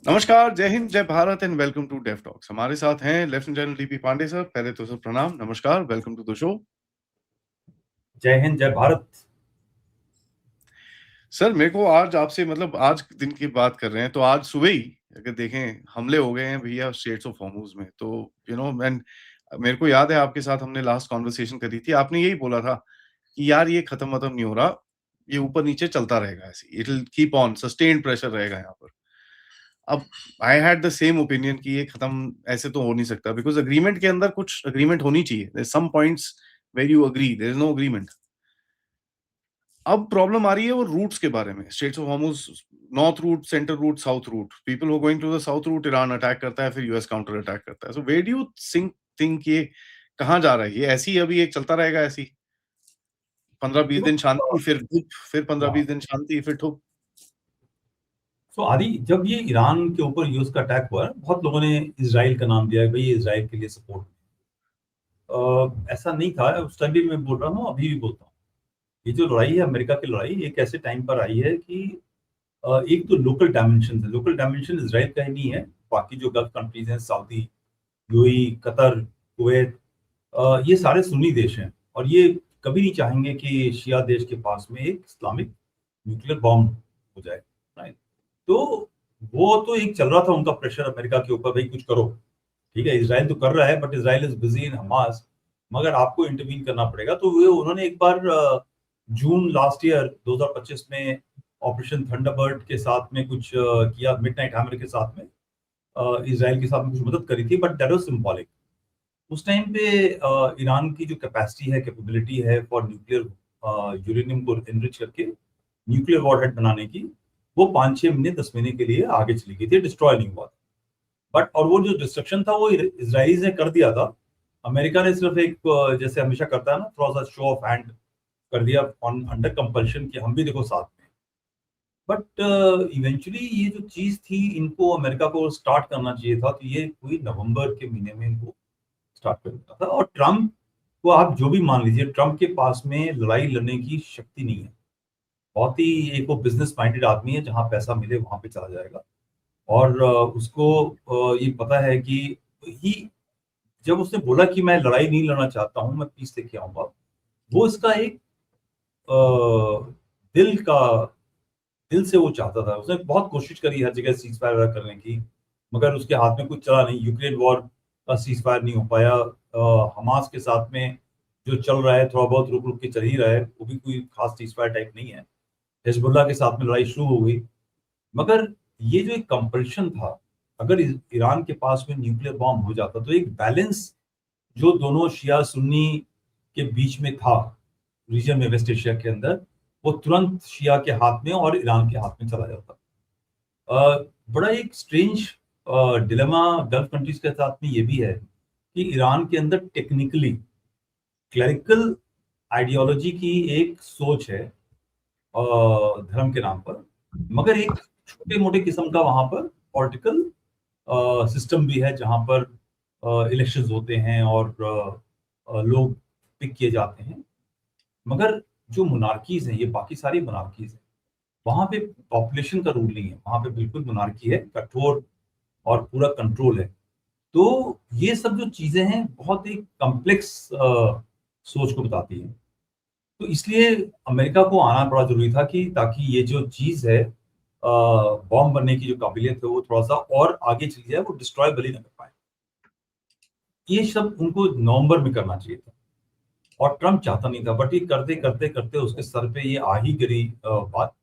नमस्कार, जय हिंद, जय Bharat and welcome to Dev talks. हमारे साथ हैं lieutenant general DP Pandey sir. पहले तो सर प्रणाम, नमस्कार, वेलकम टू द शो। जय हिंद जय भारत। सर मेरे को आज आपसे मतलब आज दिन की बात कर रहे हैं तो आज सुबह ही अगर देखें हमले हो गए हैं भैया स्ट्रेट्स ऑफ हॉर्मुज में। तो मैन मेरे को याद है आपके साथ हमने लास्ट कॉन्वर्सेशन करी थी, आपने यही बोला था कि यार ये खत्म नहीं हो रहा, ये ऊपर नीचे चलता रहेगा, ऐसे it will keep on, sustained pressure रहेगा यहाँ पर। अब I had the same opinion कि ये खत्म ऐसे तो हो नहीं सकता, बिकॉज़ एग्रीमेंट के अंदर कुछ एग्रीमेंट होनी चाहिए। There some points where you agree, there is no agreement. अब प्रॉब्लम आ रही है वो रूट्स के बारे में, straits of Hormuz, north route, central route, south route. People who are going to the south route, Iran attack करता है, फिर यूएस काउंटर अटैक करता है। So where do you think ये कहाँ जा रहा है? ये ऐसे ही अभी एक चलता रहेगा ऐसे ही 15-20 दिन शांति, फिर धूप, फिर 15-20 दिन शांति, फिर धूप। सो आदि जब ये ईरान के ऊपर यूएस का अटैक हुआ, बहुत लोगों ने इजराइल का नाम दिया है, भाई ये इजराइल के लिए सपोर्ट। ऐसा नहीं था उस टाइम भी, मैं बोल रहा हूँ, अभी भी बोलता हूँ। ये जो लड़ाई है, अमेरिका की लड़ाई, एक ऐसे टाइम पर आई है कि एक तो लोकल डायमेंशन है। लोकल डायमेंशन इजराइल का ही नहीं है, बाकी जो गल्फ कंट्रीज हैं, सऊदी, यूएई, कतर, कुवैत, ये सारे सुन्नी देश हैं और ये कभी नहीं चाहेंगे कि शिया देश के पास में एक इस्लामिक न्यूक्लियर बॉम्ब हो जाए, राइट? तो वो तो एक चल रहा था उनका प्रेशर अमेरिका के ऊपर, भाई कुछ करो। ठीक है, इजराइल तो कर रहा है, but Israel is busy in Hamas, मगर आपको इंटरवीन करना पड़ेगा। तो वो उन्होंने एक बार जून लास्ट ईयर 2025 में ऑपरेशन थंडरबर्ड के साथ में कुछ किया, मिडनाइट हैमर के साथ में, इजराइल के साथ में कुछ मदद करी थी, बट दैट वाज सिंबॉलिक। उस टाइम पे ईरान की जो कैपेसिटी है, कैपेबिलिटी है फॉर न्यूक्लियर यूरेनियम को एनरिच करके न्यूक्लियर वॉरहेड बनाने की, वो 5-6 महीने 10 महीने के लिए आगे चली गई थी, डिस्ट्रॉय नहीं हुआ था। बट और वो जो डिस्ट्रक्शन था वो इजराइल ने कर दिया था। अमेरिका ने सिर्फ एक जैसे हमेशा करता है ना, थोड़ा सा शो ऑफ हैंड कर दिया ऑन अंडर कंपल्शन कि हम भी देखो साथ में। बट इवेंचुअली ये जो चीज थी, इनको अमेरिका को स्टार्ट करना चाहिए था, तो ये हुई नवंबर के महीने में इनको स्टार्ट कर दिया था। और ट्रम्प को आप जो भी मान लीजिए, ट्रम्प के पास में लड़ाई लड़ने की शक्ति नहीं है। बहुत ही एक वो बिजनेस माइंडेड आदमी है, जहां पैसा मिले वहां पे चला जाएगा। और उसको ये पता है कि ही जब उसने बोला कि मैं लड़ाई नहीं लड़ना चाहता हूं, मैं पीस लेके आऊंगा, वो इसका एक दिल का दिल से वो चाहता था। उसने बहुत कोशिश करी हर जगह सीज फायर करने की, मगर उसके हाथ में कुछ चला नहीं। यूक्रेन वॉर का सीज फायर नहीं हो पाया। हमास के साथ में जो चल रहा है, थोड़ा बहुत रुक रुक के चल ही रहा है, वो भी कोई खास सीज फायर टाइप नहीं है। हिजबुल्लाह के साथ में लड़ाई शुरू हो गई, मगर ये जो एक कंपल्शन था, अगर ईरान के पास में न्यूक्लियर बॉम्ब हो जाता तो एक बैलेंस जो दोनों शिया सुन्नी के बीच में था रीजन में, वेस्ट एशिया के अंदर, वो तुरंत शिया के हाथ में और ईरान के हाथ में चला जाता। बड़ा एक स्ट्रेंज डिलेमा गल्फ कंट्रीज के साथ में ये भी है कि ईरान के अंदर टेक्निकली क्लरिकल आइडियोलॉजी की एक सोच है धर्म के नाम पर, मगर एक छोटे मोटे किस्म का वहां पर पॉलिटिकल सिस्टम भी है, जहां पर इलेक्शंस होते हैं और लोग पिक किए जाते हैं। मगर जो मोनार्कीज हैं, ये बाकी सारी मोनार्कीज हैं, वहां पे पॉपुलेशन का रूल नहीं है, वहां पे बिल्कुल मोनार्की है, कठोर और पूरा कंट्रोल है। तो ये सब जो चीजें हैं, बहुत ही कॉम्प्लेक्स सोच को बताती हैं। तो इसलिए अमेरिका को आना बड़ा जरूरी था कि ताकि ये जो चीज है, बॉम्ब बनने की जो काबिलियत है, वो थोड़ा सा और आगे चली जाए, वो डिस्ट्रॉय भले ना कर पाए। ये सब उनको नवंबर में करना चाहिए था और ट्रम्प चाहता नहीं था, बट ये करते करते करते उसके सर पे ये आ ही गई बात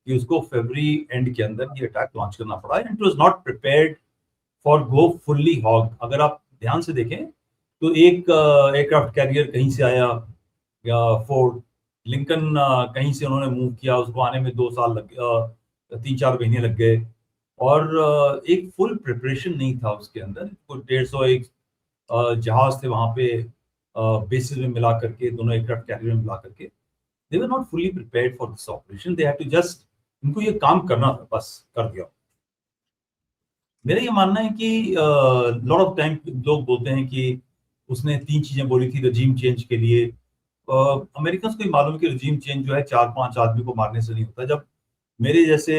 कि उसको फरवरी एंड के अंदर ये अटैक लॉन्च करना पड़ा। It was not prepared for go fully hog. अगर आप ध्यान से देखें तो एक एयरक्राफ्ट कैरियर कहीं से आया, या फोर्ड लिंकन कहीं से उन्होंने मूव किया, उसको आने में 2 साल लग 3-4 महीने लग गए। और एक फुल प्रिपरेशन नहीं था उसके अंदर। कुछ 150 एक जहाज थे वहां पे, बेसिस में मिला करके, दोनों एयरक्राफ्ट कैरियर में मिला करके। They were not fully prepared for this operation, they had to just, इनको ये काम करना था, बस कर दिया। मेरा ये मानना है कि लॉट ऑफ टाइम लोग बोलते हैं कि उसने 3 चीजें बोली थी रजीम चेंज के लिए। अमेरिकन को ही मालूम है कि रजीम चेंज जो है 4-5 आदमी को मारने से नहीं होता। जब मेरे जैसे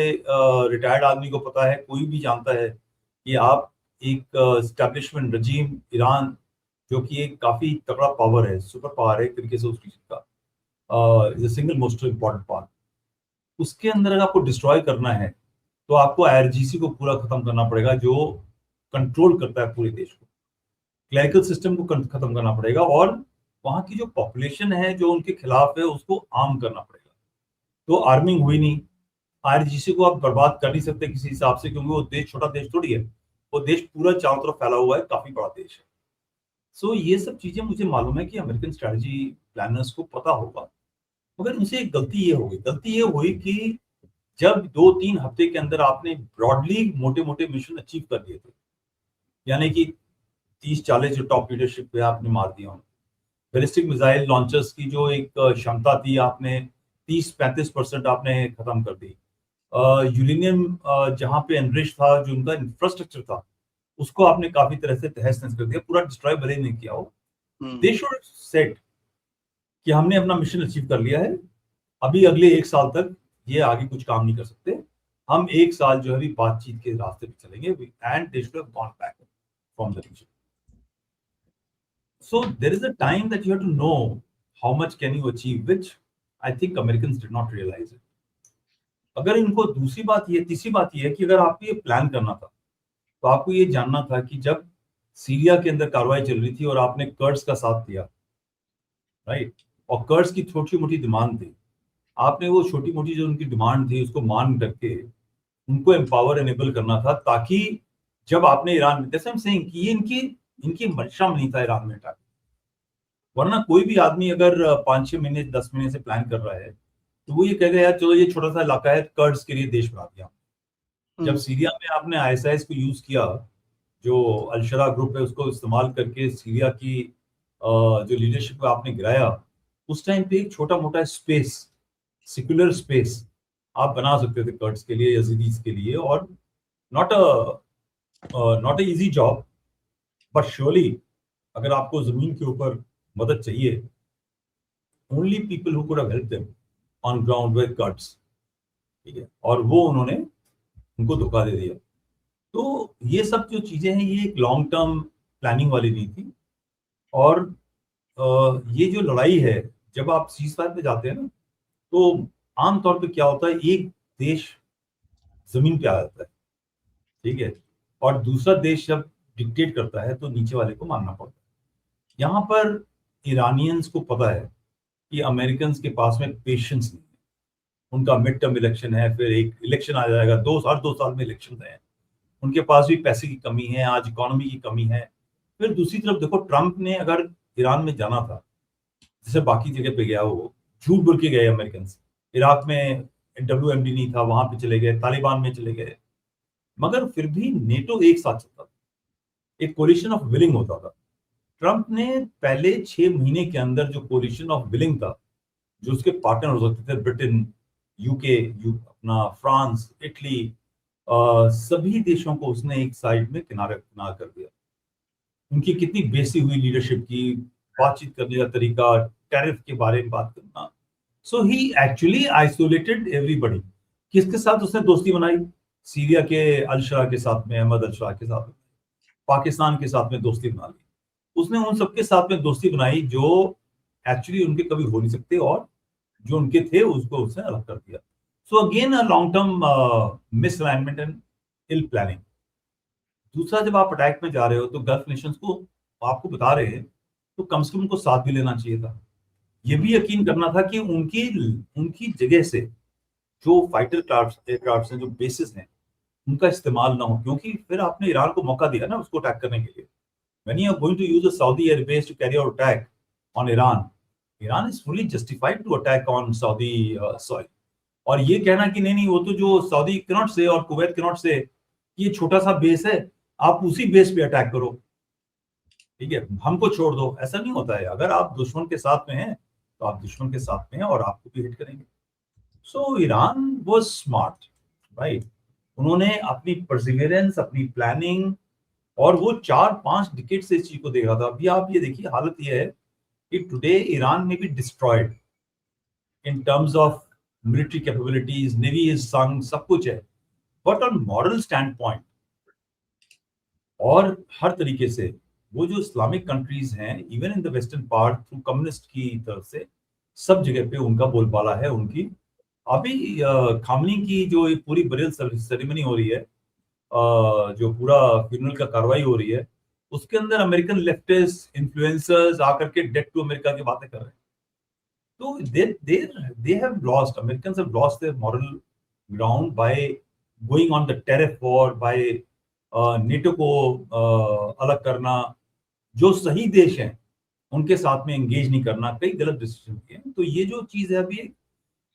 रिटायर्ड आदमी को पता है, कोई भी जानता है कि आप एक एस्टैब्लिशमेंट रजीम ईरान, जो कि एक काफी तगड़ा पावर है, सुपर पावर है एक तरीके से उस रीजन का, is single most important part, उसके अंदर अगर आपको डिस्ट्रॉय करना है तो आपको आईआरजीसी को पूरा खत्म करना पड़ेगा, जो कंट्रोल करता है पूरे देश को। क्लरिकल सिस्टम को खत्म करना पड़ेगा, और वहां की जो पॉपुलेशन है जो उनके खिलाफ है उसको आर्म करना पड़ेगा। तो आर्मिंग हुई नहीं, आईआरजीसी को आप बर्बाद कर नहीं सकते किसी हिसाब से, क्योंकि वो देश छोटा देश थोड़ी है, वो देश पूरा चारों तरफ फैला हुआ है, काफी बड़ा देश है। सो ये सब चीजें मुझे मालूम है कि अमेरिकन स्ट्रेटजी प्लानर्स को पता होगा, मगर उनसे एक गलती ये हुई कि जब 2-3 हफ्ते के अंदर आपने ब्रॉडली मोटे मोटे मिशन अचीव कर दिए थे, यानी कि 30-40 जो टॉप लीडरशिप पे आपने मार दिया, बैलिस्टिक मिसाइल लॉन्चर्स की जो एक क्षमता थी, आपने 30-35% आपने खत्म कर दी। यूरेनियम जहां पे एनरिच था, जो उनका इंफ्रास्ट्रक्चर था, उसको आपने काफी तरह से तहस नहस कर दिया, पूरा डिस्ट्रॉय भले नहीं किया हो। दे शुड सेड कि हमने अपना मिशन अचीव कर लिया है, अभी अगले 1 साल तक ये आगे कुछ काम नहीं कर सकते, हम 1 साल जो है अभी बातचीत के रास्ते पे चलेंगे, and they should have gone back from the region. So there is a time that you have to know how much can you achieve, which I think Americans did not realize it. अगर इनको तीसरी बात ये है कि अगर आपको ये प्लान करना था, तो आपको ये जानना था कि जब सीरिया के अंदर कार्रवाई चल रही थी और आपने कर्ड्स का साथ दिया, राइट, और कर्ड्स की छोटी मोटी डिमांड थी, आपने वो छोटी मोटी जो उनकी डिमांड थी उसको मान करके उनको एम्पावर एनेबल करना था, ताकि जब आपने ईरान में, जैसे हम सेइंग कि ये इनकी मंशा में नहीं था ईरान में अटैक, वरना कोई भी आदमी अगर 5-6 महीने 10 महीने से प्लान कर रहा है तो वो ये कहेगा यार चलो ये छोटा सा इलाका है, कर्ड्स के लिए देश बना दिया। जब सीरिया में आपने आईएसआईएस को यूज किया, जो अल-शरा ग्रुप है उसको इस्तेमाल करके सीरिया की जो लीडरशिप को आपने गिराया, उस टाइम पे एक छोटा मोटा स्पेस, सेक्युलर स्पेस आप बना सकते थे कर्ड्स के लिए, यजीदीज के लिए, और not a easy job, but surely अगर आपको जमीन के ऊपर मदद चाहिए, only people who could have help them on ground with curds, ठीक है, और वो उन्होंने उनको धोखा दे दिया। तो ये सब जो चीजें हैं ये एक लॉन्ग टर्म प्लानिंग वाली नहीं थी, और ये जो लड़ाई है, जब आप सीज फायर पे जाते हैं ना, तो आमतौर पे क्या होता है, एक देश जमीन पे आ जाता है, ठीक है, और दूसरा देश जब डिक्टेट करता है तो नीचे वाले को मानना पड़ता है। यहाँ पर ईरानियंस को पता है कि अमेरिकन के पास में पेशेंस नहीं है, उनका मिड टर्म इलेक्शन है, फिर एक इलेक्शन आ जाएगा, हर 2 साल में इलेक्शन है, उनके पास भी पैसे की कमी है, आज इकोनॉमी की कमी है। फिर दूसरी तरफ देखो, ट्रंप ने अगर ईरान में जाना था, जैसे बाकी जगह पे गया, वो झूठ बोल के गए अमेरिकन, इराक में WMD नहीं था, वहां पे चले गए, तालिबान में चले गए, मगर फिर भी नेटो एक साथ चलता था, एक कोलिशन ऑफ विलिंग होता था। ट्रंप ने पहले 6 महीने के अंदर जो कोलिशन ऑफ विलिंग था, जो उसके पार्टनर हो सकते थे, ब्रिटेन, यूके, अपना फ्रांस, इटली, सभी देशों को उसने एक साइड में किनारे कर दिया। उनकी कितनी बेइज्जती हुई लीडरशिप की, बातचीत करने का तरीका, टैरिफ के बारे में बात करना। सो ही एक्चुअली आइसोलेटेड एवरीबडी। किसके साथ उसने दोस्ती बनाई? सीरिया के अल-शरा के साथ में, अहमद अल-शरा के साथ में, पाकिस्तान के साथ में दोस्ती बना ली। उसने उन सबके साथ में दोस्ती बनाई जो एक्चुअली उनके कभी हो नहीं सकते, और जो उनके थे उसको उसने अलग कर दिया। So again a long term misalignment and ill planning. दूसरा, जब आप अटैक में जा रहे हो तो गल्फ नेशंस को आपको बता रहे हैं तो कम से कम उनको साथ भी लेना चाहिए था। ये भी यकीन करना था कि उनकी जगह से जो फाइटर एयरक्राफ्ट हैं, जो बेसिस हैं, उनका इस्तेमाल ना हो, क्योंकि फिर आपने ईरान को मौका दिया ना उसको अटैक करने के लिए। When you are going to use a Saudi air base to carry out attack on Iran, Iran is fully justified to attack on Saudi soil. और ये कहना कि नहीं वो तो जो सऊदी cannot say और कुवैत cannot say कि ये छोटा सा बेस है, आप उसी बेस पे अटैक करो, ठीक है, हमको छोड़ दो, ऐसा नहीं होता है। अगर आप दुश्मन के साथ में हैं तो आप दुश्मन के साथ में हैं और आपको भी हिट करेंगे। सो ईरान वाज स्मार्ट, राइट, उन्होंने अपनी परसिवियरेंस, अपनी प्लानिंग, और वो 4-5 डिकेड से इस चीज को देख रहा था। अभी आप ये देखिए, हालत ये है कि टुडे ईरान में भी destroyed in terms of military capabilities, navy is संग, सब कुछ है, but on moral stand point और हर तरीके से वो जो इस्लामिक कंट्रीज हैं, even in the western part through communist की तरफ से, सब जगह पे उनका बोलबाला है उनकी। अभी खामनी की जो ये पूरी बरियल सेरेमनी हो रही है, जो पूरा फ्यूनरल का कार्रवाई हो रही है, उसके अंदर अमेरिकन लेफ्टिस्ट इन्फ्लुएंसर्स आकर के डेट टू अमेरिका की बातें कर रहे हैं। तो they have lost, Americans have lost their moral ground by going on the tariff war, by NATO को अलग करना, जो सही देश हैं उनके साथ में एंगेज नहीं करना, कई गलत डिसीजन किए। तो ये जो चीज है अभी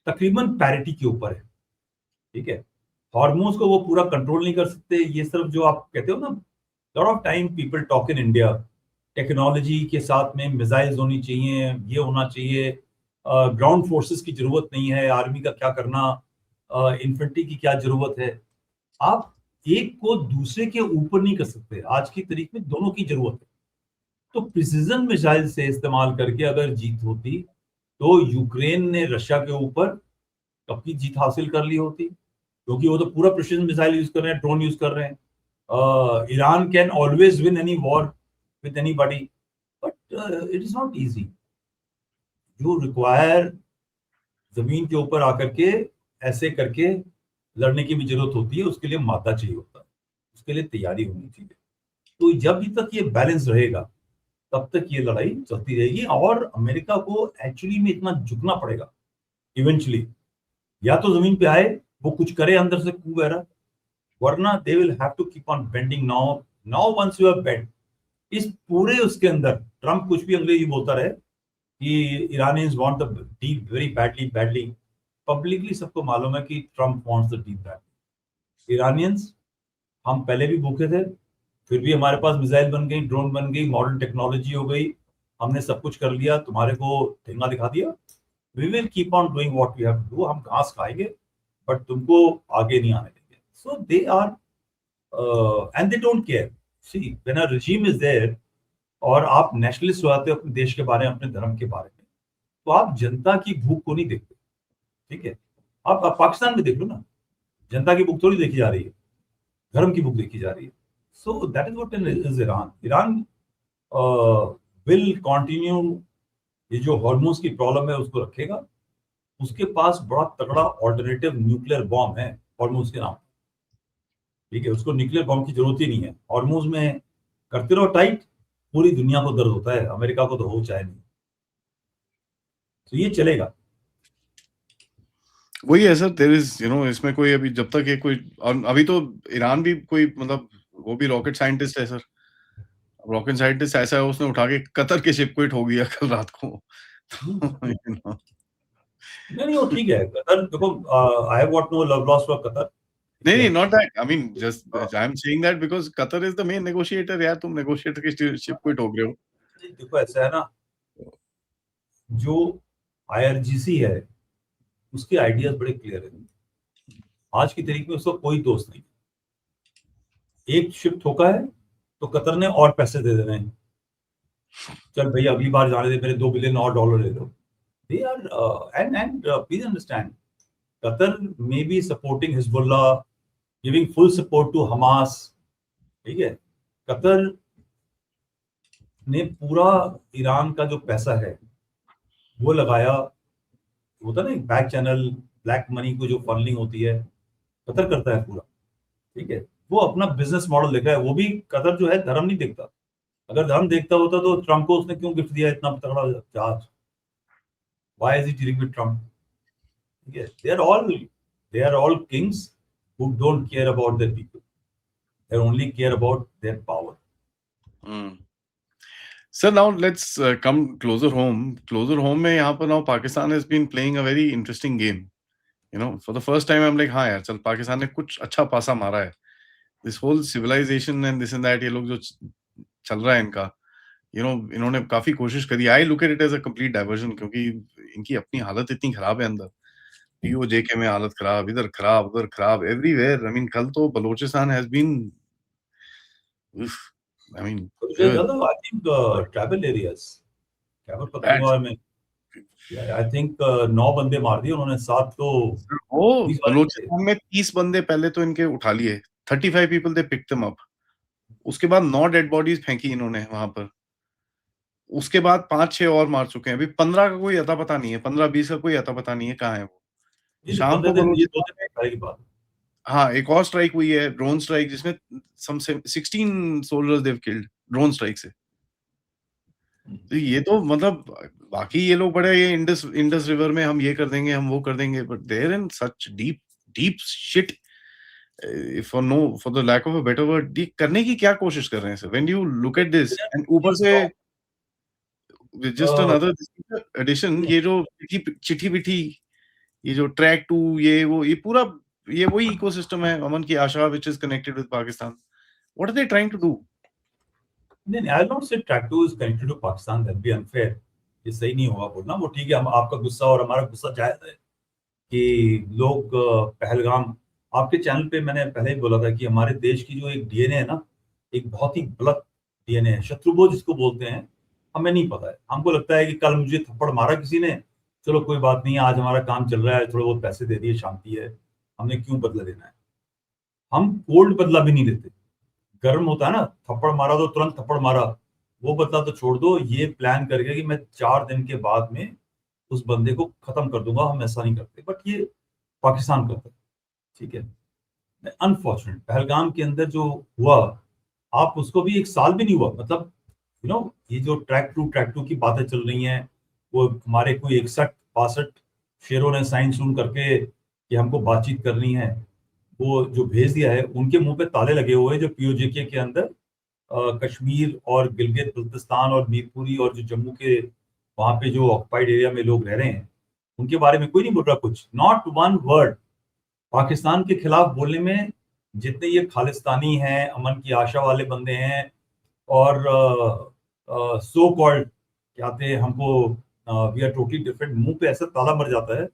तकरीबन पैरिटी के ऊपर है, ठीक है। हार्मोन्स को वो पूरा कंट्रोल नहीं कर सकते। ये सिर्फ जो आप कहते हो ना, lot of time people talk in India, technology के साथ में मिसाइल्स होनी चाहिए, ये होना चाहिए, ग्राउंड फोर्सेस की जरूरत नहीं है, आर्मी का क्या करना, इन्फेंट्री की क्या जरूरत है। आप एक को दूसरे के ऊपर नहीं कर सकते, आज की तारीख में दोनों की जरूरत है। तो प्रिसीजन मिसाइल से इस्तेमाल करके अगर जीत होती तो यूक्रेन ने रशिया के ऊपर कब की जीत हासिल कर ली होती, क्योंकि वो तो पूरा प्रिसीजन मिसाइल यूज कर रहे हैं, ड्रोन यूज कर रहे हैं। Iran can always win any war with anybody, but it is not easy. You require जमीन के ऊपर आकर के ऐसे करके लड़ने की भी जरूरत होती है, उसके लिए मादा चाहिए होता है, उसके लिए तैयारी होनी चाहिए। तो जब तक ये बैलेंस रहेगा तब तक ये लड़ाई चलती रहेगी, और अमेरिका को एक्चुअली में इतना झुकना पड़ेगा इवेंचुअली, या तो जमीन पे आए, वो कुछ करे अंदर से कू वगैरह, वरना they will have to keep on bending. Now once you have bend, इस पूरे उसके अंदर ट्रम्प कुछ भी अंग्रेजी बोलता रहे कि Iranians want the deal very badly, publicly सबको मालूम है कि Trump wants the deal badly. Iranians, हम पहले भी भूखे थे, फिर भी हमारे पास मिसाइल बन गई, ड्रोन बन गई, मॉडर्न टेक्नोलॉजी हो गई, हमने सब कुछ कर लिया, तुम्हारे को ठेंगा दिखा दिया। We will keep on doing what we have to do, हम घास खाएंगे बट तुमको आगे नहीं आने देंगे। So they are and they don't care. See when a regime is there और आप नेशनलिस्ट हो जाते हो अपने देश के बारे में, अपने धर्म के बारे में, तो आप जनता की भूख को नहीं देखते, ठीक है। आप पाकिस्तान में देख लो ना, जनता की भूख थोड़ी देखी जा रही है, धर्म की भूख देखी जा रही है। So that is what is Iran. Iran will continue, ये जो हार्मोन्स की प्रॉब्लम है उसको रखेगा, उसके पास बड़ा तगड़ा ऑल्टरनेटिव न्यूक्लियर बॉम्ब है हार्मोन्स के नाम, ठीक है। उसको न्यूक्लियर बॉम्ब की जरूरत ही नहीं है। हार्मोन्स में करते रहो टाइट, पूरी दुनिया को दर्द होता है, अमेरिका को तो हो चाहे नहीं। तो ये चलेगा। वही है सर, देयर इज इसमें कोई अभी जब तक ये कोई, और अभी तो ईरान भी कोई मतलब वो भी रॉकेट साइंटिस्ट है सर। रॉकेट साइंटिस्ट ऐसा है, उसने उठा के कतर के शिप को ही ठोक दिया कल रात को। तो, नहीं वो ठीक है। कतर देखो, I have got no love lost for Qatar. नहीं, not that, I mean just I am saying that because Qatar is the main negotiator यार, तुम नेगोशिएटर की शिप को ही ठोक रहे हो। देखो ऐसा है ना, जो आईआरजीसी है उसके आइडियाज बड़े क्लियर है। आज की तारीख में उसका कोई दोस्त नहीं। एक शिप ठोका है तो कतर ने और पैसे दे देने हैं, चल भैया अगली बार जाने दे, मेरे $2 बिलियन और डॉलर दे दो। They are and please understand, Qatar may be supporting Hezbollah, giving full support to Hamas, ठीक है। कतर ने पूरा ईरान का जो पैसा है वो लगाया, होता ना बैक चैनल, ब्लैक मनी को जो फंडिंग होती है कतर करता है पूरा, ठीक है। वो अपना बिजनेस मॉडल देख रहा है। वो भी कतर जो है धर्म नहीं देखता। अगर धर्म देखता होता तो ट्रम्प को उसने क्यों गिफ्ट दिया इतना तगड़ा जहाज? Why is he dealing with Trump? Yes, they are all kings who don't care about their people. They only care about their power. Sir, now let's come closer home. Closer home में यहाँ पर now Pakistan has been playing a very interesting game. For the first time I'm like, हाँ यार, चल पाकिस्तान ने कुछ अच्छा पासा मारा है. This whole civilization and this and that, ये लोग जो चल रहा है इनका, इन्होंने काफी कोशिश करी। I look at it as a complete diversion, क्योंकि इनकी अपनी हालत इतनी खराब है अंदर। पीओजेके में हालत खराब, इधर खराब, उधर खराब, एवरीवेयर। आई मीन कल तो Balochistan has been, I mean I think tribal areas, Khyber Pakhtunkhwa में आई थिंक 9 बंदे मार दिए उन्होंने, 7 तो वो पुलिस वाले थे। बलूचिस्तान में 30 बंदे पहले तो इनके उठा लिए, 35 people they picked them up. उसके बाद 9 डेड बॉडीज़ फेंकी इन्होंने वहाँ पर। उसके बाद 5-6 और मार चुके हैं। अभी 15 का कोई अता-पता नहीं है, 15-20 का कोई अता-पता नहीं है, कहाँ है वो? ये तो शाम 15 को दिन, ये 2 बलूचिस्तान दिन में पहले की बात है। हाँ, एक और स्ट्राइक हुई है, ड्रोन स्ट्राइक जिसमें सम से 16 soldiers they have killed drone strike से। तो ये तो मतलब बाकी ये लोग बड़े ये इंडस रिवर में हम ये कर देंगे, हम वो कर देंगे, but they are in such deep deep shit for the lack of a better word ये करने की क्या कोशिश कर रहे हैं sir? When you look at this and ऊपर से जस्ट अ, अनदर एडिशन ये जो चिट्ठी-पिट्ठी, ये जो ट्रैक टू ये पूरा ये वही इकोसिस्टम है Aman ki Asha which is connected with Pakistan. What are they trying to do? नहीं, नहीं, I will not say tattoo is connected to Pakistan, that be unfair. ये सही नहीं होगा बोलना। वो ठीक है, हम आपका गुस्सा और हमारा गुस्सा जायज़ है कि लोग पहलगाम, आपके चैनल पे मैंने पहले ही बोला था कि हमारे देश की जो एक डीएनए है ना, एक बहुत ही गलत डीएनए है, शत्रुबोध जिसको बोलते हैं। हमें नहीं पता है, हमको लगता है कि कल मुझे थप्पड़ मारा किसी ने, चलो कोई बात नहीं, आज हमारा काम चल रहा है, थोड़े बहुत पैसे दे दिए, शांति है, हमने क्यों बदला लेना है। हम कोल्ड बदला भी नहीं लेते। गर्म होता है ना, थप्पड़ मारा तो तुरंत थप्पड़ मारा, वो बदला तो छोड़ दो, ये प्लान करके कि मैं 4 दिन के बाद में उस बंदे को खत्म कर दूंगा, हम ऐसा नहीं करते, बट ये पाकिस्तान करता है। ठीक है, अनफॉर्चुनेट पहलगाम के अंदर जो हुआ, आप उसको भी 1 साल भी नहीं हुआ, मतलब ये जो ट्रैक टू की बातें चल रही हैं, वो हमारे कोई 61-62 शेरों ने साइन सून करके कि हमको बातचीत करनी है, वो जो भेज दिया है, उनके मुंह पे ताले लगे हुए हैं, जो पीओजेके के अंदर कश्मीर और गिलगित बल्तिस्तान और मीरपुरी और जो जम्मू के वहां पे जो ऑक्युपाइड एरिया में लोग रह रहे हैं, उनके बारे में कोई नहीं बोल रहा कुछ, नॉट वन वर्ड पाकिस्तान के खिलाफ बोलने में। जितने ये खालिस्तानी हैं, अमन की आशा वाले बंदे हैं, और सो कॉल्ड कहते हैं हमको वी आर टोटली डिफरेंट, मुंह पे ऐसा ताला मर जाता है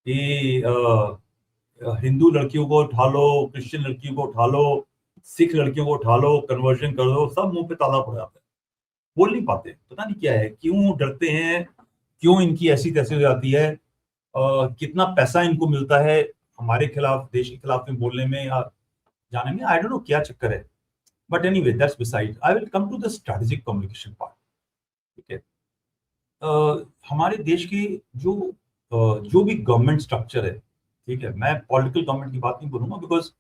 कि हिंदू लड़कियों को उठा लो, क्रिश्चियन लड़कियों को उठा लो, सिख लड़कियों को उठा लो, कन्वर्जन कर दो, सब मुंह पे ताला पड़ जाता है, बोल नहीं पाते, पता नहीं क्या है, क्यों डरते हैं, क्यों इनकी ऐसी तैसी हो जाती है, कितना पैसा इनको मिलता है हमारे खिलाफ, देश के खिलाफ में बोलने में या जाने में, आई डोंट नो क्या चक्कर है। But anyway that's beside, I will come to the strategic communication part. ठीक है, हमारे देश की जो जो भी गवर्नमेंट स्ट्रक्चर है, ठीक है, मैं पॉलिटिकल गवर्नमेंट की बात नहीं बोलूंगा, बिकॉज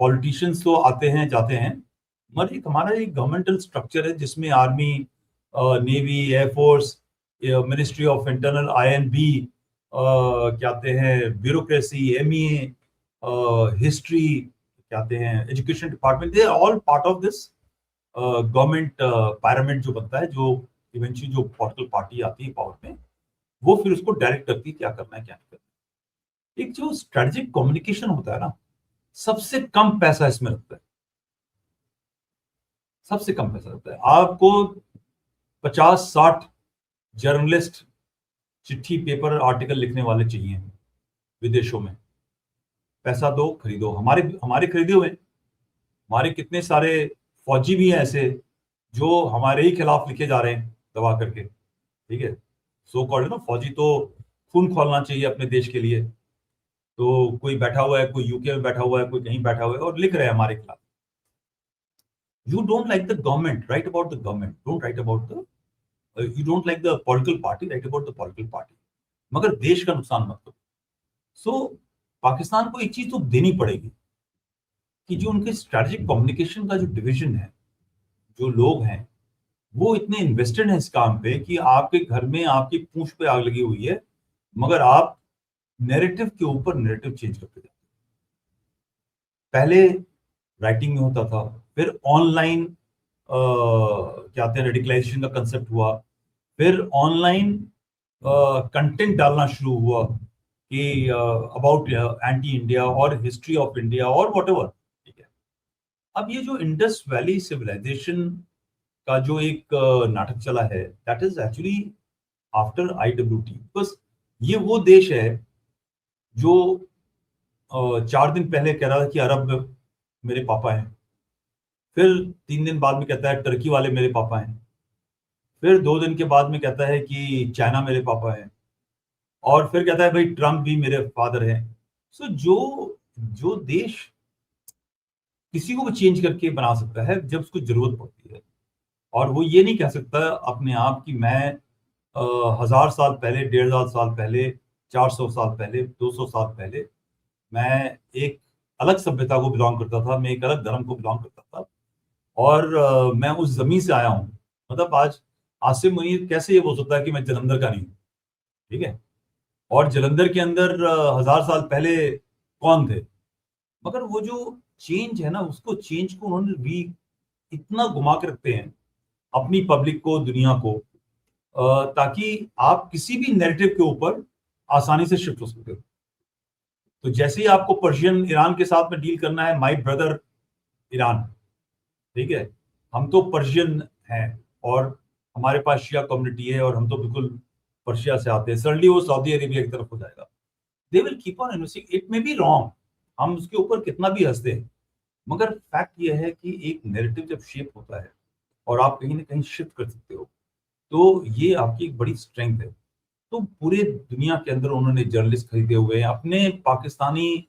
पॉलिटिशियंस तो आते हैं जाते हैं, मगर एक हमारा एक गवर्नमेंटल स्ट्रक्चर है जिसमें army, navy, air force, ministry of internal, INB, कहते हैं ब्यूरोक्रेसी, एमईए, हिस्ट्री, कहते हैं education department, they are all part of this government pyramid जो बनता है, जो इवेंचुअली जो पॉलिटिकल पार्टी आती है पावर में, वो फिर उसको डायरेक्ट करती है क्या करना है क्या नहीं करना है। एक जो स्ट्रेटेजिक कम्युनिकेशन होता है ना, सबसे कम पैसा इसमें लगता है, सबसे कम पैसा लगता है। आपको 50-60 जर्नलिस्ट, चिट्ठी, पेपर, आर्टिकल लिखने वाले चाहिए विदेशों में, पैसा दो, खरीदो। हमारे हमारे खरीदे हुए, हमारे कितने सारे फौजी भी हैं ऐसे जो हमारे ही खिलाफ लिखे जा रहे हैं दबा करके। ठीक है, सो कॉल्ड ना फौजी, तो खून खोलना चाहिए अपने देश के लिए, तो कोई बैठा हुआ है, कोई यूके में बैठा हुआ है, कोई कहीं बैठा हुआ है और लिख रहे हैं हमारे खिलाफ। You don't like the government, right about the government, don't write about the, you don't like the political party, right about the political party, मगर देश का नुकसान मत करो। सो पाकिस्तान को एक चीज तो देनी पड़ेगी कि जो उनके स्ट्रेटेजिक कम्युनिकेशन का जो डिवीजन है, जो लोग हैं, वो इतने इन्वेस्टेड हैं इस काम पे कि आपके घर में आपकी पूंछ पे आग लगी हुई है, मगर आप नैरेटिव के ऊपर नैरेटिव चेंज करते जाते हैं। पहले राइटिंग में होता था, फिर ऑनलाइन क्या कहते हैं रेडिकलाइजेशन का कंसेप्ट हुआ, फिर ऑनलाइन कंटेंट डालना शुरू हुआ कि अबाउट एंटी इंडिया और हिस्ट्री ऑफ इंडिया और व्हाटएवर। ठीक है, अब ये जो इंडस वैली सिविलाइजेशन का जो एक नाटक चला है, that is actually after IWT, because ये वो देश है जो 4 दिन पहले कह रहा था कि अरब मेरे पापा हैं, फिर 3 दिन बाद में कहता है टर्की वाले मेरे पापा हैं, फिर 2 दिन के बाद में कहता है कि चाइना मेरे पापा हैं, और फिर कहता है भाई ट्रम्प भी मेरे फादर हैं। सो जो जो देश किसी को भी चेंज करके बना सकता है जब उसको जरूरत पड़ती है, और वो ये नहीं कह सकता अपने आप कि मैं 1000 साल पहले, 1500 साल पहले, 400 साल पहले, 200 साल पहले मैं एक अलग सभ्यता को बिलोंग करता था, मैं एक अलग धर्म को बिलोंग करता था, और मैं उस जमीन से आया हूँ। मतलब आज आसिम मुनीर कैसे ये बोल सकता है कि मैं जलंधर का नहीं हूँ, ठीक है? और जलंधर के अंदर 1000 साल पहले कौन थे? मगर वो जो चेंज है ना, उसको चेंज को उन्होंने भी इतना घुमा के रखते हैं अपनी पब्लिक को, दुनिया को, ताकि आप किसी भी नैरेटिव के ऊपर आसानी से शिफ्ट हो सकते हो। तो जैसे ही आपको पर्शियन ईरान के साथ में डील करना है, माई ब्रदर ईरान, ठीक है, हम तो पर्शियन हैं और हमारे पास शिया कम्युनिटी है और हम तो बिल्कुल पर्शिया से आते हैं, सडनली वो सऊदी अरेबिया की तरफ हो जाएगा। They will keep on investing, it may be wrong, हम उसके ऊपर कितना भी हंसते हैं, मगर फैक्ट ये है कि एक नैरेटिव जब शेप होता है और आप कहीं ना कहीं शिफ्ट कर सकते हो, तो ये आपकी एक बड़ी स्ट्रेंथ है। तो पूरे दुनिया के अंदर उन्होंने जर्नलिस्ट खरीदे हुए हैं, अपने पाकिस्तानी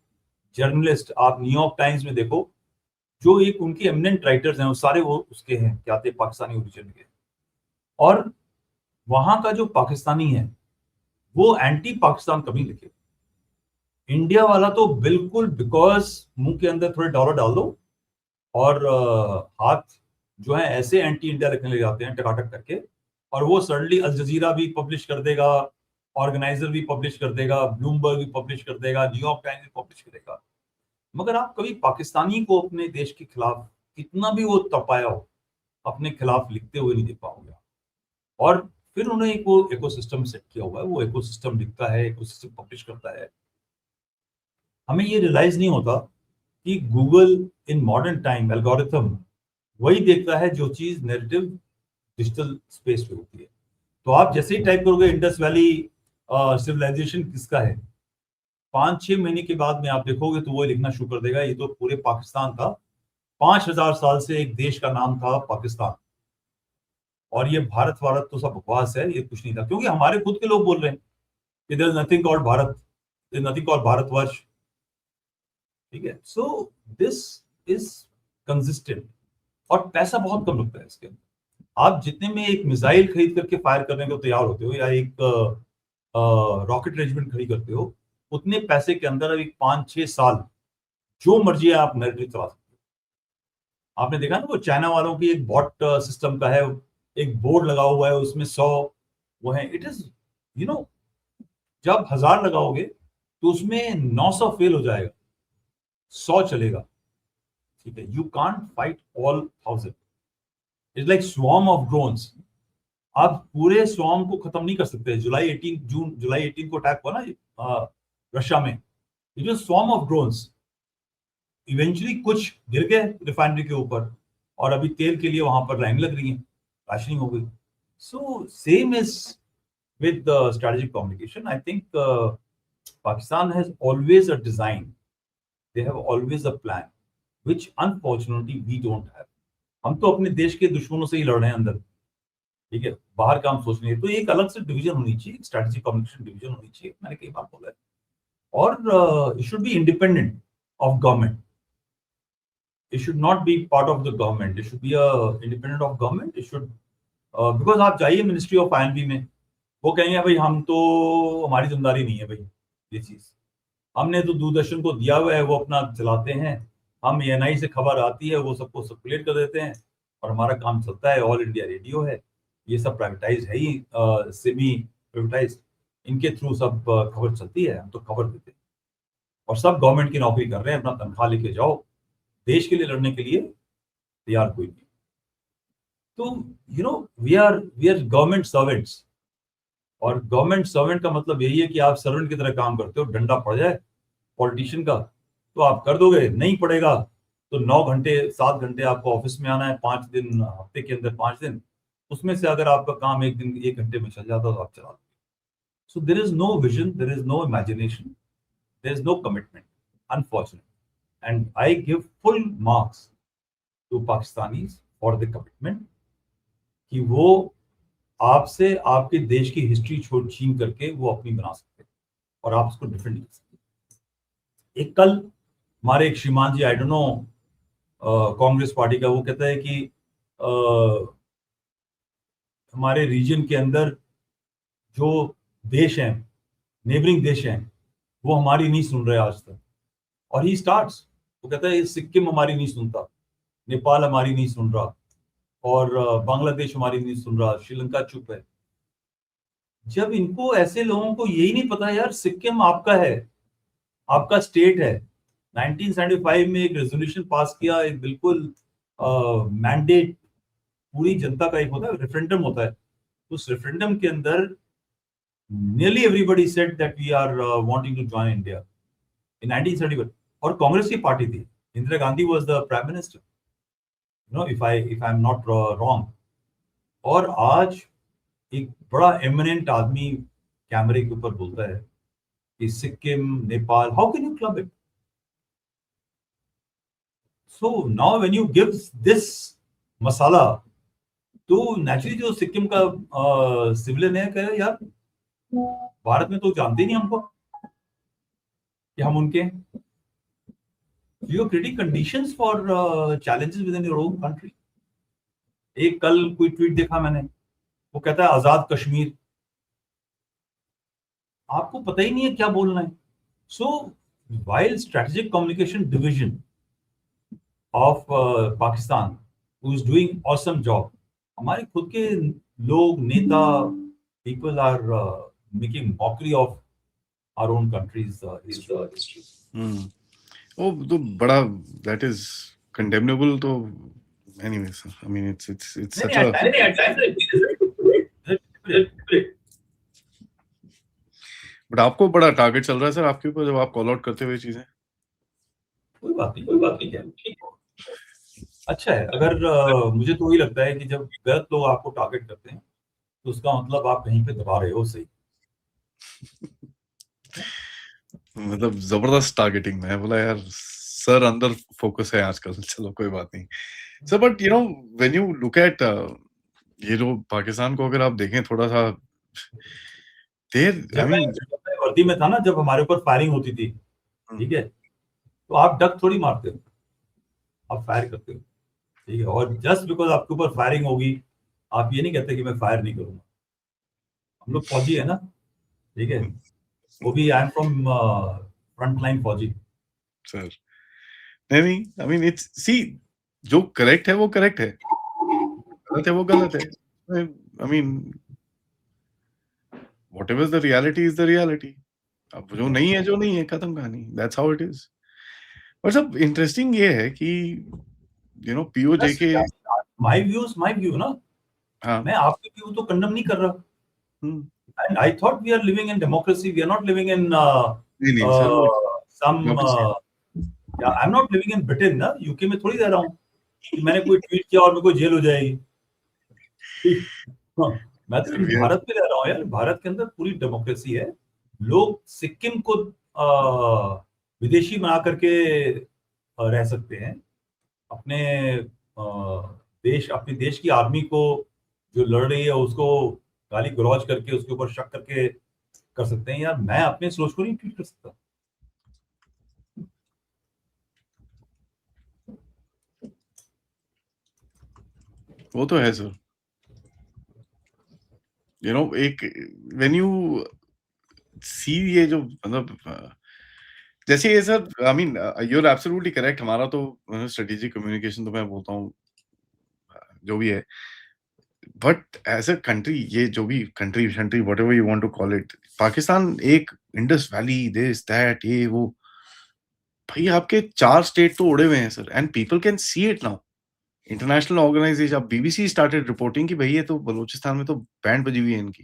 जर्नलिस्ट, आप न्यूयॉर्क टाइम्स में देखो, जो एक उनके एमिनेंट राइटर्स हैं वो सारे वो उसके हैं, क्या थे, पाकिस्तानी ओरिजिन के। और वहां का जो पाकिस्तानी है वो एंटी पाकिस्तान कभी लिखे, इंडिया वाला तो बिल्कुल, बिकॉज मुंह के अंदर थोड़े डॉलर डाल दो और हाथ जो है ऐसे एंटी इंडिया रखने लग जाते हैं टकाटक करके, और वो सडनली अल जजीरा भी पब्लिश कर देगा, ऑर्गेनाइजर भी पब्लिश कर देगा, ब्लूमबर्ग भी पब्लिश कर देगा, न्यूयॉर्क टाइम्स भी पब्लिश करेगा। मगर आप कभी पाकिस्तानी को अपने देश के खिलाफ कितना भी वो तपाया हो, अपने खिलाफ लिखते हुए नहीं देख पाओगे। और फिर उन्होंने एक वो इकोसिस्टम सेट किया हुआ है, वो इकोसिस्टम लिखता है, इकोसिस्टम पब्लिश करता है। हमें ये रियलाइज नहीं होता कि Google in modern time algorithm वही देखता है जो चीज नैरेटिव डिजिटल स्पेस पे होती है। तो आप जैसे ही टाइप करोगे इंडस वैली सिविलाइजेशन किसका है, 5-6 महीने के बाद में आप देखोगे तो वो लिखना शुरू कर देगा, ये तो पूरे पाकिस्तान का 5000 साल से एक देश का नाम था पाकिस्तान, और ये भारत भारत तो सब बकवास है, ये कुछ नहीं था, क्योंकि हमारे खुद के लोग बोल रहे हैं कि there is nothing called Bharat, there is nothing called Bharatvarsh, ठीक है? सो दिस इज कंसिस्टेंट, और पैसा बहुत कम लगता है इसके अंदर। आप जितने में एक मिसाइल खरीद करके फायर करने को तैयार होते हो, या एक रॉकेट रेजिमेंट खरीद करते हो, उतने पैसे के अंदर अभी 5-6 साल जो मर्जी है आप नैरेटिव चला सकते हो। आपने देखा ना वो चाइना वालों की एक बॉट सिस्टम का है, एक बोर्ड लगा हुआ है उसमें 100 वो है, इट इज यू नो, जब 1000 लगाओगे तो उसमें 900 फेल हो जाएगा, 100 चलेगा, ठीक है? You can't fight all 1000, it's like swarm of drones, आप पूरे स्वॉर्म को खत्म नहीं कर सकते। जुलाई 18 को अटैक हुआ ना रशिया में, it was swarm of drones, eventually कुछ गिर गए रिफाइनरी के ऊपर, और अभी तेल के लिए वहां पर लाइन लग रही है, राशनिंग हो गई। So same is with strategic communication. I think Pakistan has always a design. They have always a plan, which unfortunately we don't have. हम तो अपने देश के दुश्मनों से ही लड़ रहे हैं अंदर, ठीक है? बाहर का हम सोच नहीं है। तो एक अलग से डिवीजन होनी चाहिए, स्ट्रेटेजिक कम्युनिकेशन डिवीजन होनी चाहिए, मैंने कई बार बोला है। और it should be independent of government, it should not be part of the government, it should be independent of government, it should because आप जाइए मिनिस्ट्री ऑफ आईएनबी में, वो कहेंगे भाई हम तो, हमारी जिम्मेदारी नहीं है भाई ये चीज, हमने तो दूरदर्शन को दिया हुआ है, वो अपना चलाते हैं, हम एएनआई से खबर आती है वो सबको सर्कुलेट कर देते हैं और हमारा काम चलता है, ऑल इंडिया रेडियो है, ये सब प्राइवेटाइज है ही, सेमी प्राइवेटाइज, इनके थ्रू सब खबर चलती है, हम तो खबर देते हैं, और सब गवर्नमेंट की नौकरी कर रहे हैं, अपना तनख्वाह लेके जाओ, देश के लिए लड़ने के लिए तैयार कोई नहीं। तो वी आर गवर्नमेंट सर्वेंट्स, और गवर्नमेंट सर्वेंट का मतलब यही है कि आप सर्वेंट की तरह काम करते हो, डंडा पड़ जाए पॉलिटिशियन का तो आप कर दोगे, नहीं पड़ेगा तो 9 घंटे 7 घंटे आपको ऑफिस में आना है, 5 दिन हफ्ते के अंदर 5 दिन, उसमें से अगर आपका काम एक दिन 1 घंटे में चल जाता तो आप चला दोगे। So there is no vision, there is no imagination, there is no commitment, unfortunate, and I give full marks to Pakistanis for the commitment, कि वो आपसे आपके देश की हिस्ट्री छीन करके वो अपनी बना सकते हैं। और आप उसको डिफेंड कर सकते। एक कल हमारे एक श्रीमान जी, I don't know Congress party का, वो कहता है कि हमारे रीजन के अंदर जो देश हैं, नेबरिंग देश हैं, वो हमारी नहीं सुन रहे आज तक। और ही स्टार्ट्स, वो कहता है सिक्किम हमारी नहीं सुनता, नेपाल हमारी नहीं सुन रहा, और बांग्लादेश हमारी नहीं सुन रहा, श्रीलंका चुप है। जब इनको, ऐसे लोगों को यही नहीं पता यार, सिक्किम आपका है, आपका स्टेट है। 1975 में एक रेजोल्यूशन पास किया, एक बिल्कुल मैंडेट पूरी जनता का एक होता है, रेफरेंडम होता है। उस रेफरेंडम के अंदर nearly everybody said that we are wanting to join India in 1971, और कांग्रेस की पार्टी थी, Indira Gandhi was the prime minister, you know, if I'm not wrong। और आज एक बड़ा एमिनेंट आदमी कैमरे के ऊपर बोलता है कि Sikkim, Nepal, how can you club it? So now when you give this masala, तो नेचुरली जो सिक्किम का सिविलियन है, कह यार भारत में तो जानते ही नहीं हमको कि हम उनके। You are creating conditions for challenges within your own country. एक कल कोई ट्वीट देखा मैंने, वो कहता है आजाद कश्मीर। आपको पता ही नहीं है क्या बोलना है। So while strategic communication division of Pakistan who is doing awesome job, हमारे खुद के लोग, नेता, people are making mockery of our own country's history. वो तो बड़ा, दैट इज कंडेमनेबल। तो anyways, I mean it's such a, but आपको बड़ा टारगेट चल रहा है सर आपके ऊपर जब आप कॉल आउट करते हुए चीजें। कोई बात नहीं, कोई बात नहीं, क्या ठीक है, अच्छा है। अगर मुझे तो वही लगता है कि जब गलत लोग आपको टारगेट करते हैं तो उसका मतलब आप कहीं पे दबा रहे हो सही। मतलब जबरदस्त टारगेटिंग। मैं बोला यार सर अंदर फोकस है आजकल, चलो कोई बात नहीं sir. But you know when you look eight ये जो पाकिस्तान को अगर आप देखें थोड़ा सा, देर आई जब मैं मीन, वर्दी में था ना, जब हमारे ऊपर फायरिंग होती थी, ठीक है, तो आप डक थोड़ी मारते हो, आप फायर करते हो, ठीक है। और जस्ट बिकॉज आपके ऊपर फायरिंग होगी, आप ये नहीं कहते कि मैं फायर नहीं करूंगा। हम लोग फौजी है ना, ठीक है, वो भी I am from front line फौजी। सर नहीं, आई मीन इट्स सी, जो करेक्ट है वो करेक्ट है, गलत है वो गलत है। I mean whatever is the reality is the reality. अब जो नहीं है जो नहीं है, खत्म कहानी, दैट्स हाउ इट इज। और सब इंटरेस्टिंग ये है कि यू नो पीओजे के, माय व्यू ना, हाँ, मैं आपके व्यू तो कंडम नहीं कर रहा। And I thought we are living in democracy. We are not living in नहीं सर, वो some. वापस Yeah, I'm not living in Britain ना, यूके में थोड़ी रह रहा हूँ कि मैंने कोई ट्वीट किया और मेरे को जेल हो जाएगी। ठीक, हाँ, मैं तो भारत में रह रहा हूँ यार। भारत के अंदर पूरी डेमोक्रेसी है। लोग सिक्किम को विदेशी बना करके रह सकते हैं। अपने देश, अपने देश की आर्मी को जो लड़ रही है उसको गाली गलौज करके, उसके ऊपर शक करके कर सकते हैं। यार मैं अपने सोच को नहीं ट्वीट कर सकता। वो तो है सर। यू नो एक व्हेन यू सी ये जो मतलब जैसे ये sir, I mean you are absolutely correct. हमारा तो स्ट्रेटेजिक कम्युनिकेशन तो मैं बोलता हूँ जो भी है, बट एज अ कंट्री, ये जो भी country whatever you want to call it, Pakistan एक इंडस वैली, दिस दैट ये वो, भाई आपके 4 स्टेट तो उड़े हुए हैं sir, and people can see it now. International organisation, अब बीबीसी स्टार्टेड रिपोर्टिंग कि भाई ये तो बलूचिस्तान में तो बैंड बजी हुई है इनकी।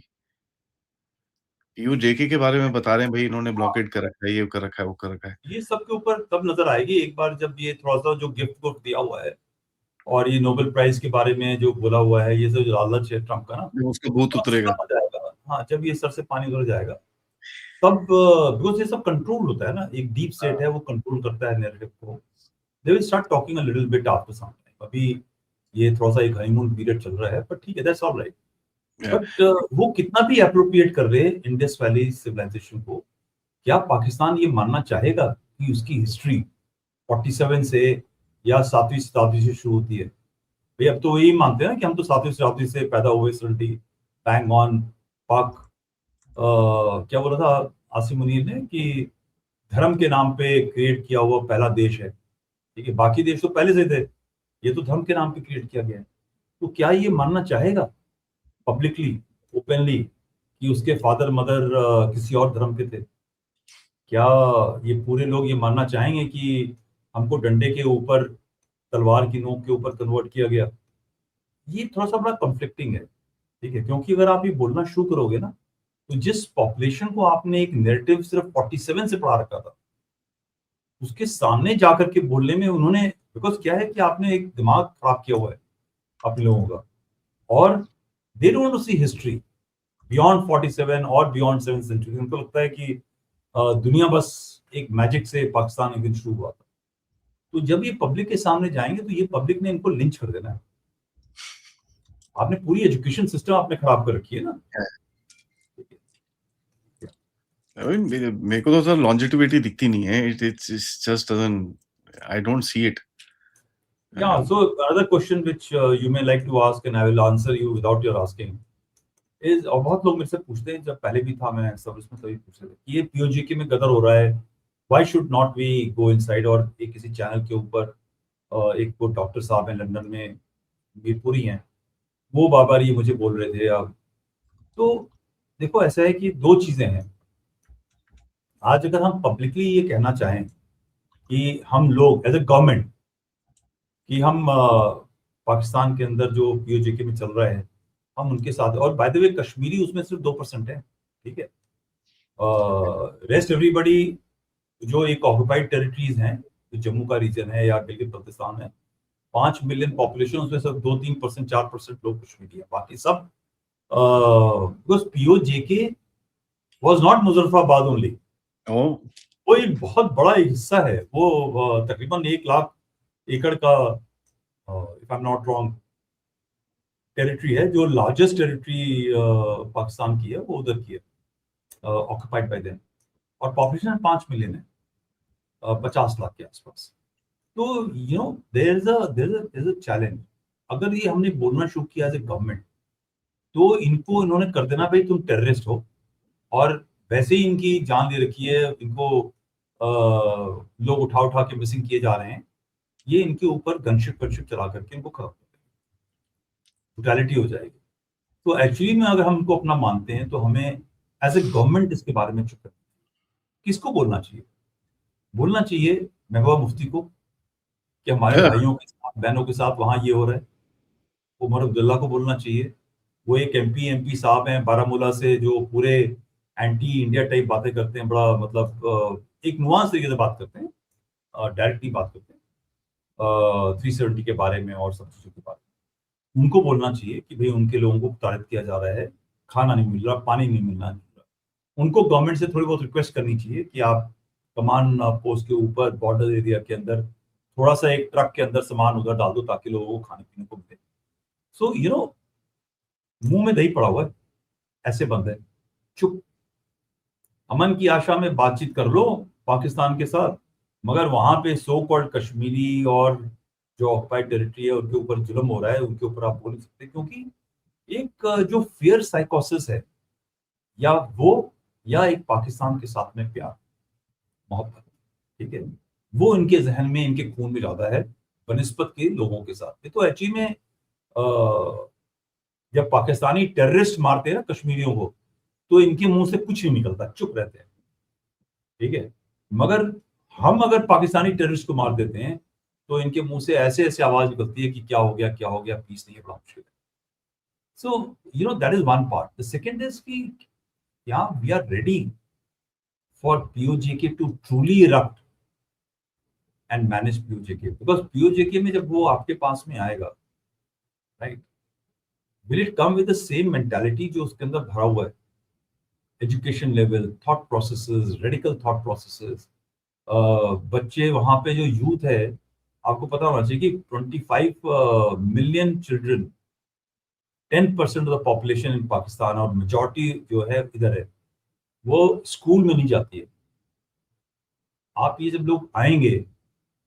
पीओजेके के बारे में बता रहे हैं भाई इन्होंने ब्लॉकेड कर रखा है, ये कर रखा है, वो कर रखा है। ये सब के ऊपर तब नजर आएगी एक बार जब ये थोड़ा सा जो गिफ्ट दिया हुआ है और ये नोबेल प्राइज के बारे में जो बोला हुआ है, ये सब जो लालच है ट्रम्प का ना, जब उसका भूत उतरेगा। जाएगा। हाँ, जब ये सर से पानी उतर जाएगा तब, बिकॉज ये सब कंट्रोल होता है ना, एक डीप स्टेट है, वो कंट्रोल करता है नैरेटिव को। They will start talking a little bit after some time. अभी ये थोड़ा सा एक हनीमून पीरियड चल रहा है, पर ठीक है, दैट्स ऑलराइट। बट वो कितना भी एप्रोप्रिएट कर रहे हैं इंडस वैली सिविलाइजेशन को, क्या पाकिस्तान ये मानना चाहेगा कि उसकी हिस्ट्री 47 से या 7वीं शताब्दी से शुरू होती है? भाई अब तो यही मानते हैं ना कि हम तो 7वीं शताब्दी से पैदा हुए, सल्टी बैंग ऑन पाक। क्या बोला था आसिम मुनीर ने कि धर्म के नाम पे क्रिएट किया हुआ पहला देश है, ठीक है, बाकी देश तो पहले से थे, ये तो धर्म के नाम पे क्रिएट किया गया है। तो क्या ये मानना चाहेगा पब्लिकली, ओपनली, कि उसके फादर मदर किसी और धर्म के थे? क्या ये पूरे लोग ये मानना चाहेंगे कि हमको डंडे के ऊपर, तलवार की नोक के ऊपर कन्वर्ट किया गया? ये थोड़ा-सा बड़ा कॉन्फ्लिक्टिंग है, ठीक है? क्योंकि अगर आप ये बोलना शुरू करोगे ना, तो जिस पॉपुलेशन को आपने एक नैरेटिव सिर्फ 47 से पढ़ा रखा था, उसके सामने जाकर के बोलने में उन्होंने, बिकॉज़ क्या है कि आपने एक दिमाग खराब किया हुआ है अपने लोगों का, और they don't want to see history beyond 47 और बियॉन्ड 7th सेंचुरी। उनको लगता है कि दुनिया बस एक मैजिक से पाकिस्तान एक दिन शुरू हुआ था। तो जब ये पब्लिक के सामने जाएँगे, तो ये पब्लिक ने इनको लिंच कर देना है। आपने पूरी एजुकेशन सिस्टम आपने खराब कर रखी है ना। आई मीन मेरे को तो सर लॉन्जेटिविटी दिखती नहीं है, it's just doesn't, I don't see it. Yeah, so another question which you may like to ask and I will answer you without your asking is, और बहुत लोग मेरे से पूछते हैं, जब पहले भी था मैं सर्विस में तभी पूछ रहे थे कि ये पीओजीके में गदर हो रहा है, why should not we go inside. और एक किसी चैनल के ऊपर एक वो डॉक्टर साहब हैं लंदन में, मीरपुरी हैं, वो बार बार ये मुझे बोल रहे थे। अब तो देखो ऐसा है कि दो चीजें हैं। आज अगर हम पब्लिकली ये कहना चाहें कि हम लोग एज ए गवर्नमेंट कि हम पाकिस्तान के अंदर जो पीओजेके में चल रहा है हम उनके साथ, और बाय द वे कश्मीरी उसमें सिर्फ 2% है, ठीक है, रेस्ट एवरीबडी जो एक ऑक्युपाइड टेरिटरीज हैं, जो जम्मू का रीजन है या गिलगित बल्तिस्तान है, 5 मिलियन पॉपुलेशन, उसमें सिर्फ 2-3%, 4% लोग कश्मीरी है, बाकी सब because PoJK was not Muzaffarabad only, वो एक बहुत बड़ा एक हिस्सा है, वो तकरीबन 1 लाख एकड़ का, if I am not wrong, territory है, जो लार्जेस्ट टेरिटरी पाकिस्तान की है वो उधर की है, ऑक्युपाइड बाय देम, और पॉपुलेशन 5 मिलियन है, 50 लाख के आसपास। तो you know there is a challenge. अगर ये हमने बोलना शुरू किया एज ए गवर्नमेंट, तो इनको इन्होंने कर देना भाई तुम टेररिस्ट हो, और वैसे ही इनकी जान दे रखी है, इनको लोग उठा उठा के मिसिंग किए जा रहे हैं, ये इनके ऊपर गनशिप चला करके इनको खत्म कर देंगे, ब्रुटैलिटी हो जाएगी। तो एक्चुअली में अगर हम इनको अपना मानते हैं, तो हमें एज ए गवर्नमेंट इसके बारे में चुप करना चाहिए। किसको बोलना चाहिए? बोलना चाहिए महबूबा मुफ्ती को कि हमारे भाइयों के साथ, बहनों के साथ वहां ये हो रहा है। उमर अब्दुल्ला को बोलना चाहिए, वो एक एमपी साहब हैं बारामूला से, जो पूरे एंटी इंडिया टाइप बातें करते हैं, बड़ा मतलब एक नुआंस तरीके से बात करते हैं, डायरेक्टली बात करते हैं 370 के बारे में और सब चीजों के बारे में। उनको बोलना चाहिए कि भाई उनके लोगों को प्रताड़ित किया जा रहा है, खाना नहीं मिल रहा, पानी नहीं मिल रहा। उनको गवर्नमेंट से थोड़ी बहुत रिक्वेस्ट करनी चाहिए कि आप कमान पोस्ट के ऊपर बॉर्डर एरिया के अंदर थोड़ा सा एक ट्रक के अंदर सामान उधर डाल दो, ताकि लोगों को खाने पीने को मिले। सो यू नो, मुंह में दही पड़ा हुआ है, ऐसे बंद है, चुप। अमन की आशा में बातचीत कर लो पाकिस्तान के साथ, मगर वहां पे सो कॉल्ड कश्मीरी और जो ऑक्युपाइड टेरिटरी है उनके ऊपर जुल्म हो रहा है, उनके ऊपर आप बोल नहीं सकते, क्योंकि एक जो फियर साइकोसिस है, या वो, या एक पाकिस्तान के साथ में प्यार मोहब्बत, ठीक है, वो इनके जहन में, इनके खून में ज्यादा है बनिस्बत के लोगों के साथ। तो एक्चुअली में जब पाकिस्तानी टेररिस्ट मारते हैं ना कश्मीरियों को, तो इनके मुंह से कुछ नहीं निकलता, चुप रहते हैं, ठीक है। मगर हम अगर पाकिस्तानी टेररिस्ट को मार देते हैं, तो इनके मुंह से ऐसे ऐसे आवाज निकलती है कि क्या हो गया, क्या हो गया, पीस नहीं है, बड़ा मुश्किल है। So you know, that is one part. The second is कि क्या we are ready for PoJK to truly erupt and manage PoJK, because PoJK में जब वो आपके पास में आएगा, right, will it come with the same mentality जो उसके अंदर भरा हुआ है, education level, thought processes, radical thought processes. बच्चे वहां पे जो यूथ है, आपको पता होना चाहिए कि 25 million children, 10% of the population in Pakistan, और मेजॉरिटी जो है इधर है, वो स्कूल में नहीं जाती है, आप ये जब लोग आएंगे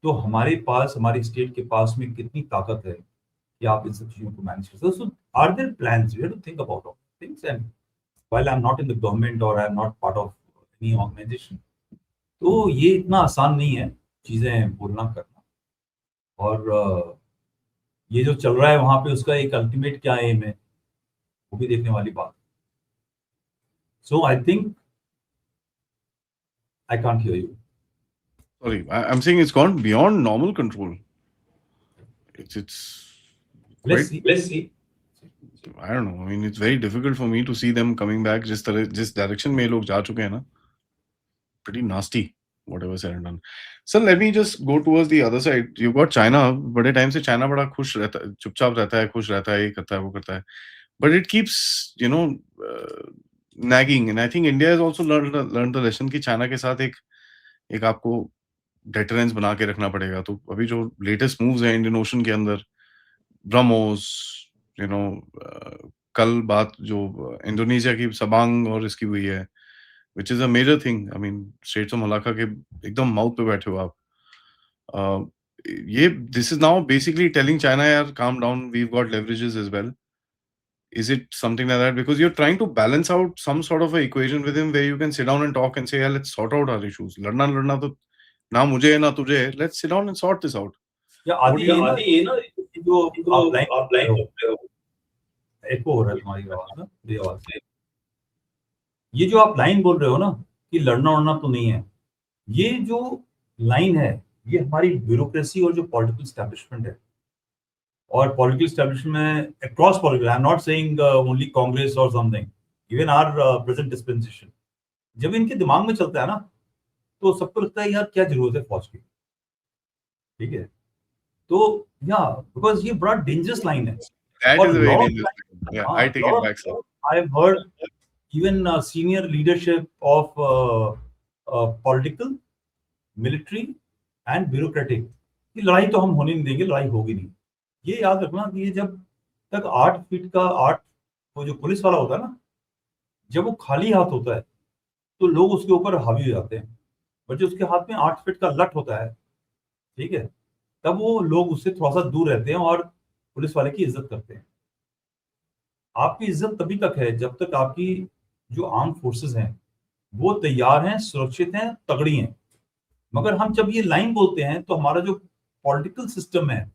तो हमारे पास, हमारी स्टेट के पास में कितनी ताकत है कि आप इन सब चीजों को मैनेज कर सकते हो. So are there plans, we have to think about all things. And while I am not in the government और I am not part of any organisation, तो ये इतना आसान नहीं है चीजें बोलना करना. और ये जो चल रहा है वहां पे उसका एक अल्टीमेट क्या एम है वो भी देखने वाली बात. So I think I can't hear you. Sorry, I'm saying it's gone beyond normal control. It's Let's quite, see, let's see. I don't know. I mean, it's very difficult for me to see them coming back. जिस direction में ये लोग जा चुके हैं ना, pretty nasty, whatever said and done. So let me just go towards the other side. You've got China. बड़े time से चाइना बड़ा खुश रहता है, चुपचाप रहता है, खुश रहता है, ये करता है, वो करता है. But it keeps, you know, nagging. And I think India has also learned the lesson कि चाइना के साथ एक आपको डेटरेंस बना के रखना पड़ेगा. तो अभी जो लेटेस्ट मूव्स हैं इंडियन ओशन के अंदर, ब्रह्मोस, यू नो, कल बात जो इंडोनेशिया की सबांग और इसकी हुई है, which is a major thing. I mean straits of Malacca के एकदम माउथ पे बैठे हो आप. ये this is now basically telling China, यार calm down, we got leverages as well. Is it something like that? Because you're trying to balance out some sort of a equation with him where you can sit down and talk and say, yeah, let's sort out our issues. लड़ना तो ना मुझे है ना तुझे है. Let's sit down and sort this out. या What आदि do you ये ना जो आप लाइन हो? एको हो रहा है तुम्हारी आवाज ना, मेरी आवाज से. ये जो आप लाइन बोल रहे हो ना कि लड़ना उड़ना तो नहीं है, ये जो लाइन है ये हमारी ब्यूरोक्रेसी और जो पॉलिटिकल स्टैब्लिशमेंट है, और political establishment across political, I am not saying only Congress और something, even our present dispensation, जब इनके दिमाग में चलता है ना तो सबको लगता है यार क्या जरूरत है फौज की. ठीक है, तो या बिकॉज ये बड़ा डेंजरस लाइन है. That और is a very lot of dangerous thing. Yeah, हाँ, I take lot it of back, sir. I have heard even senior leadership of political, military and bureaucratic कि लड़ाई तो हम होने नहीं देंगे, लड़ाई होगी नहीं. ये याद रखना कि ये जब तक 8 फीट का 8 वो जो पुलिस वाला होता है ना, जब वो खाली हाथ होता है तो लोग उसके ऊपर हावी हो जाते हैं. बट जो उसके हाथ में 8 फीट का लठ होता है, ठीक है, तब वो लोग उससे थोड़ा सा दूर रहते हैं और पुलिस वाले की इज्जत करते हैं. आपकी इज्जत तभी तक है जब तक आपकी जो आर्म फोर्सेस हैं वो तैयार हैं, सुरक्षित हैं, तगड़ी हैं. मगर हम जब ये लाइन बोलते हैं तो हमारा जो पॉलिटिकल सिस्टम है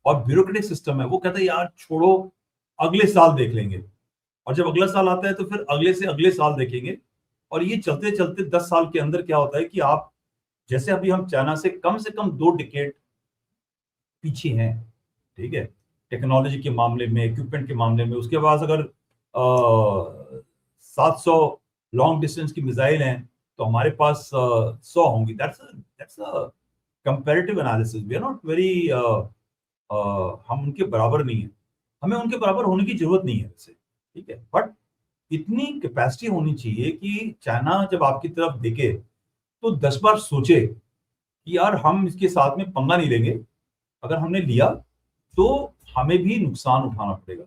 और ब्यूरोक्रेटिक सिस्टम है वो कहता है यार छोड़ो, अगले साल देख लेंगे. और जब अगला साल आता है तो फिर अगले से अगले साल देखेंगे. और ये चलते चलते 10 साल के अंदर क्या होता है कि आप, जैसे अभी हम चाइना से कम 2 डिकेड पीछे हैं, ठीक है, टेक्नोलॉजी के मामले में, इक्विपमेंट के मामले में. उसके बाद अगर 700 लॉन्ग डिस्टेंस की मिसाइल हैं तो हमारे पास 100 होंगी. That's a comparative analysis. We are not very, हम उनके बराबर नहीं है, हमें उनके बराबर होने की जरूरत नहीं है वैसे, ठीक है. बट इतनी कैपेसिटी होनी चाहिए कि चाइना जब आपकी तरफ देखे तो 10 बार सोचे कि यार हम इसके साथ में पंगा नहीं लेंगे, अगर हमने लिया तो हमें भी नुकसान उठाना पड़ेगा.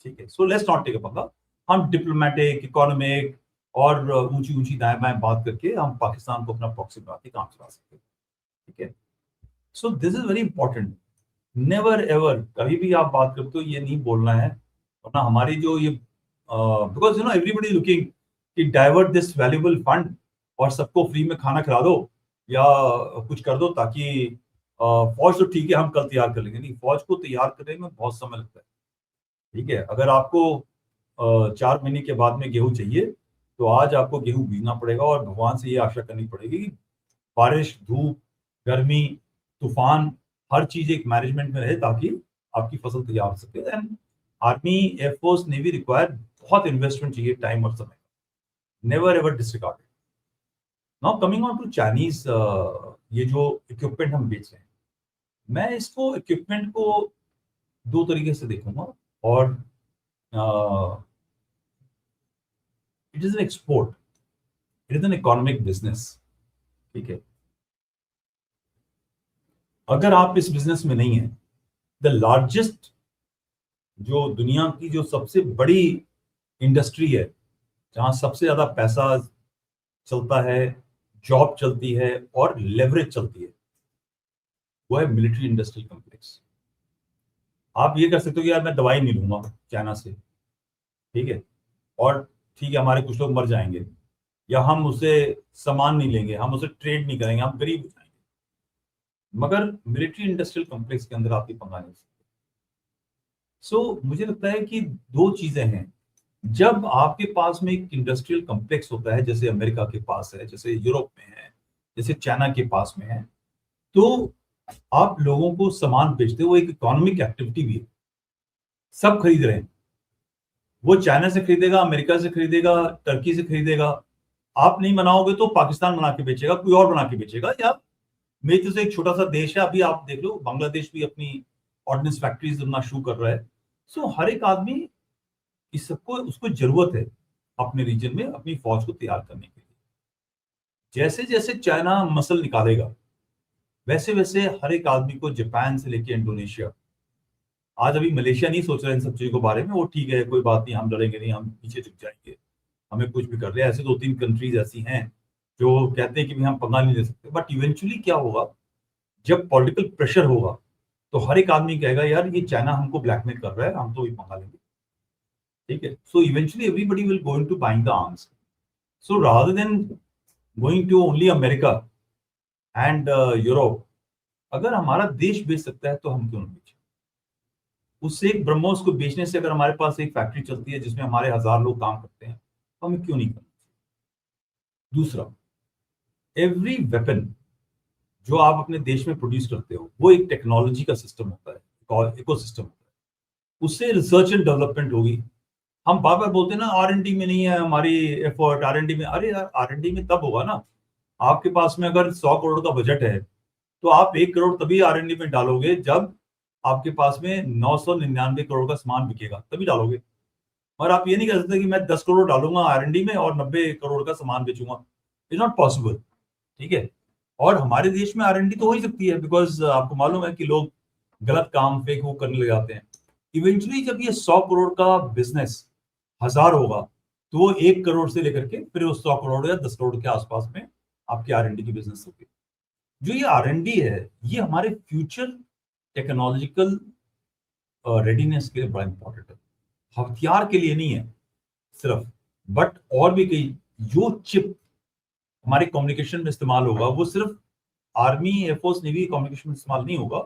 ठीक है, so let's not take a panga. हम डिप्लोमेटिक, इकोनॉमिक और ऊंची ऊंची दाएं बाएं बात करके हम पाकिस्तान को अपना प्रॉक्सी बना के काम चला सकते हैं. ठीक है, so this is very important. Never ever कभी भी आप बात करते हो ये नहीं बोलना है, वरना हमारी जो ये because you know everybody looking कि डाइवर्ट दिस वैल्यूएबल फंड और सबको फ्री में खाना खिला दो या कुछ कर दो ताकि फौज तो ठीक है हम कल तैयार कर लेंगे. नहीं, फौज को तैयार करने में बहुत समय लगता है. ठीक है, अगर आपको 4 महीने के बाद में गेहूं चाहिए तो आज आपको गेहूं बीजना पड़ेगा और भगवान से ये आशा करनी पड़ेगी कि बारिश, धूप, गर्मी, तूफान, हर चीज एक मैनेजमेंट में रहे ताकि आपकी फसल तैयार हो सके. And army, air force, navy require बहुत इन्वेस्टमेंट चाहिए, टाइम और समय. Never ever disregard. Now coming on to Chinese, ये जो इक्विपमेंट हम बेच रहे हैं, मैं इसको इक्विपमेंट को 2 तरीके से देखूंगा. और it is an export, it is an economic business. ठीक है, अगर आप इस बिजनेस में नहीं है, द लार्जेस्ट, जो दुनिया की जो सबसे बड़ी इंडस्ट्री है, जहां सबसे ज्यादा पैसा चलता है, जॉब चलती है और लेवरेज चलती है, वो है मिलिट्री इंडस्ट्रियल कॉम्प्लेक्स। आप ये कर सकते हो कि यार मैं दवाई नहीं लूंगा चाइना से, ठीक है, और ठीक है हमारे कुछ लोग मर जाएंगे, या हम उससे सामान नहीं लेंगे, हम उससे ट्रेड नहीं करेंगे, हम गरीब हो जाएंगे, मगर मिलिट्री इंडस्ट्रियल कॉम्प्लेक्स के अंदर आपकी पंगा नहीं सकते। सो मुझे लगता है कि दो चीजें हैं। जब आपके पास में एक इंडस्ट्रियल कॉम्प्लेक्स होता है, जैसे अमेरिका के पास है, जैसे यूरोप में है, जैसे चाइना के पास में है, तो आप लोगों को सामान बेचते हो, वो एक इकोनॉमिक एक्टिविटी भी है, सब खरीद रहे हैं। वो चाइना से खरीदेगा, अमेरिका से खरीदेगा, टर्की से खरीदेगा। आप नहीं बनाओगे तो पाकिस्तान बना के बेचेगा, कोई और बना के बेचेगा, या मेरे तो एक छोटा सा देश है, अभी आप देख लो बांग्लादेश भी अपनी ऑर्डिनेंस फैक्ट्रीज अपना शुरू कर रहा है। सो हर एक आदमी इस सबको उसको जरूरत है अपने रीजन में अपनी फौज को तैयार करने के लिए। जैसे जैसे चाइना मसल निकालेगा, वैसे वैसे हर एक आदमी को, जापान से लेके इंडोनेशिया, आज अभी मलेशिया नहीं सोच रहा इन सब चीजों के बारे में, वो ठीक है कोई बात नहीं, हम लड़ेंगे नहीं, हम पीछे झुक जाएंगे, हमें कुछ भी कर ले। ऐसे दो तीन कंट्रीज ऐसी हैं जो कहते हैं कि भाई हम पंगा नहीं ले सकते, बट इवेंचुअली क्या होगा, जब पॉलिटिकल प्रेशर होगा तो हर एक आदमी कहेगा यार ये चाइना हमको ब्लैकमेल कर रहा है, हम तो भी पंगा लेंगे, ठीक है। So eventually everybody will going to buying the arms. So rather than going to only America and Europe, अगर हमारा देश बेच सकता है तो हम क्यों नहीं बेचें। उससे एक ब्रह्मोस को बेचने से अगर हमारे पास एक फैक्ट्री चलती है जिसमें हमारे 1000 लोग काम करते हैं, तो हमें क्यों नहीं करना। दूसरा, एवरी वेपन जो आप अपने देश में प्रोड्यूस करते हो वो एक टेक्नोलॉजी का सिस्टम होता है, इकोसिस्टम होता है, उससे रिसर्च एंड डेवलपमेंट होगी। हम बार बार बोलते हैं ना R&D में नहीं है हमारी एफर्ट, R&D में, अरे यार R&D में तब होगा ना, आपके पास में अगर 100 करोड़ का बजट है तो आप 1 करोड़ तभी R&D में डालोगे जब आपके पास में 999 करोड़ का सामान बिकेगा, तभी डालोगे। और आप ये नहीं कर सकते कि मैं 10 करोड़ डालूंगा R&D में और 90 करोड़ का सामान बेचूंगा, इज नॉट पॉसिबल, ठीक है। और हमारे देश में R&D तो हो ही सकती है, बिकॉज आपको मालूम है कि लोग गलत काम फेक वो करने लग जाते हैं। इवेंचुअली जब ये 100 करोड़ का बिजनेस 1000 होगा, तो वो 1 करोड़ से लेकर के फिर उस 100 करोड़ या 10 करोड़ के आसपास में आपकी R&D की बिजनेस होगी। जो ये R&D है, ये हमारे फ्यूचर टेक्नोलॉजिकल रेडीनेस के लिए बड़ा इंपॉर्टेंट है, हथियार के लिए नहीं है सिर्फ, बट और भी कई, जो चिप हमारे कम्युनिकेशन में इस्तेमाल होगा वो सिर्फ आर्मी, एयरफोर्स, नेवी कम्युनिकेशन में इस्तेमाल नहीं होगा,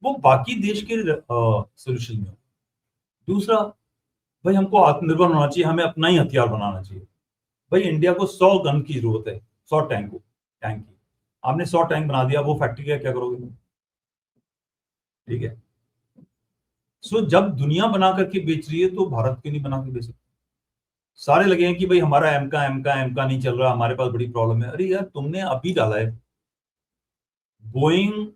वो बाकी देश के सोल्यूशन में होगा। दूसरा, भाई हमको आत्मनिर्भर होना चाहिए, हमें अपना ही हथियार बनाना चाहिए। भाई इंडिया को 100 गन की जरूरत है, 100 टैंक की। आपने 100 टैंक बना दिया, वो फैक्ट्री का क्या करोगे, ठीक है। सो जब दुनिया बना करके बेच रही है तो भारत क्यों नहीं बना के बेच सकते। सारे लगे हैं कि भाई हमारा एमका नहीं चल रहा, हमारे पास बड़ी प्रॉब्लम है। अरे यार तुमने अभी डाला है, बोइंग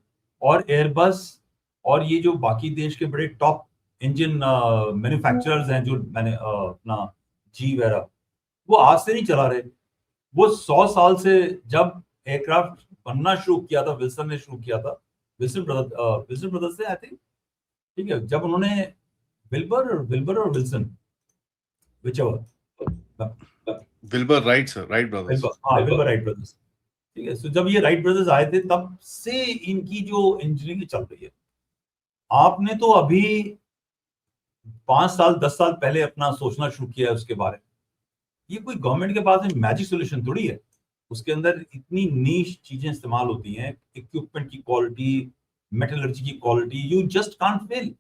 और एयरबस और ये जो बाकी देश के बड़े टॉप इंजन मैन्युफैक्चरर्स हैं, जो मैंने अपना जी वगैरह, वो आज से नहीं चला रहे, वो 100 साल से, जब एयरक्राफ्ट बनना शुरू किया था, विल्सन ने शुरू किया था, विल्सन ब्रदर्स से आई थिंक, ठीक है, जब उन्होंने विल्बर और Wilson, whichever, Wilbur right sir, Wright brothers, हाँ विल्बर राइट ब्रदर्स, ठीक है। सो जब ये राइट ब्रदर्स आए थे तब से इनकी जो इंजीनियरिंग चल रही है। आपने तो अभी 5 साल 10 साल पहले अपना सोचना शुरू किया है उसके बारे में। ये कोई गवर्नमेंट के पास में मैजिक सोल्यूशन थोड़ी है, उसके अंदर इतनी नीश चीजें इस्तेमाल होती हैं, इक्विपमेंट की क्वालिटी, मेटलर्जी की quality, you just can't fail.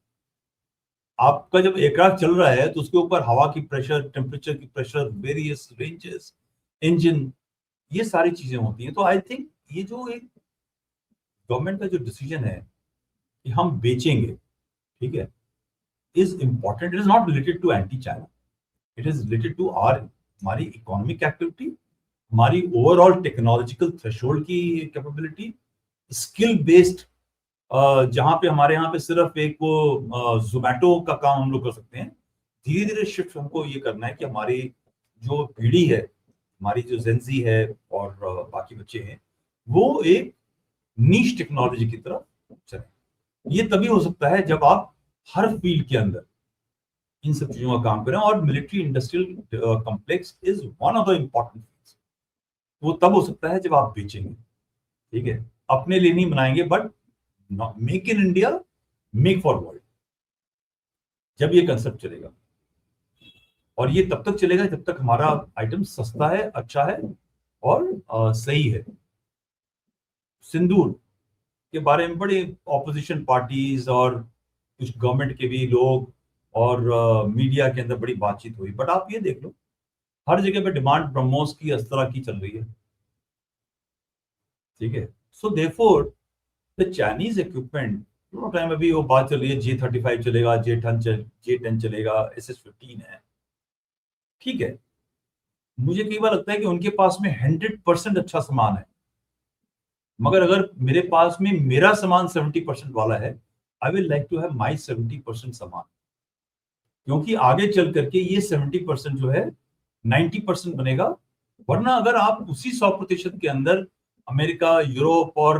आपका जब एयरक्राफ्ट चल रहा है तो उसके ऊपर हवा की प्रेशर, टेम्परेचर की प्रेशर, वेरियस रेंजेस, इंजन, ये सारी चीजें होती हैं। तो आई थिंक ये जो एक गवर्नमेंट का जो डिसीजन है कि हम बेचेंगे, ठीक है, is important. It is not related to anti China, it is related to our, हमारी इकोनॉमिक एक्टिविटी, हमारी ओवरऑल टेक्नोलॉजिकल थ्रेशोल्ड की कैपेबिलिटी, स्किल बेस्ड, जहां पे हमारे यहाँ पे सिर्फ एक वो जोमैटो का काम हम लोग कर सकते हैं, धीरे धीरे शिफ्ट हमको ये करना है कि हमारी जो पीढ़ी है, हमारी जो जेंजी है और बाकी बच्चे हैं, वो एक नीश टेक्नोलॉजी की तरफ चले। ये तभी हो सकता है जब आप हर फील्ड के अंदर इन सब चीजों का काम करें, और military industrial complex is one of the important वो तब हो सकता है जब आप बेचेंगे, ठीक है, अपने लिए नहीं बनाएंगे, but make in India, make for world, जब ये कंसेप्ट चलेगा। और ये तब तक चलेगा जब तक हमारा आइटम सस्ता है, अच्छा है और सही है। सिंदूर के बारे में बड़े ऑपोजिशन पार्टीज और कुछ गवर्नमेंट के भी लोग और मीडिया के अंदर बड़ी बातचीत हुई, बट आप ये देख लो हर जगह पे डिमांड ब्रह्मोस की अस्त्रा की चल रही है, ठीक है। So therefore the Chinese equipment, दोनों टाइम अभी वो बात चल रही है J35 चलेगा, J10 चलेगा, SS15 है, ठीक है। मुझे कई बार लगता है कि उनके पास में 100% अच्छा सामान है, मगर अगर मेरे पास में मेरा सामान 70% वाला है, I will like to have my 70% सामान, क्योंकि आगे चल करके ये 70% जो है 90% बनेगा। वरना अगर आप उसी 100% के अंदर अमेरिका, यूरोप और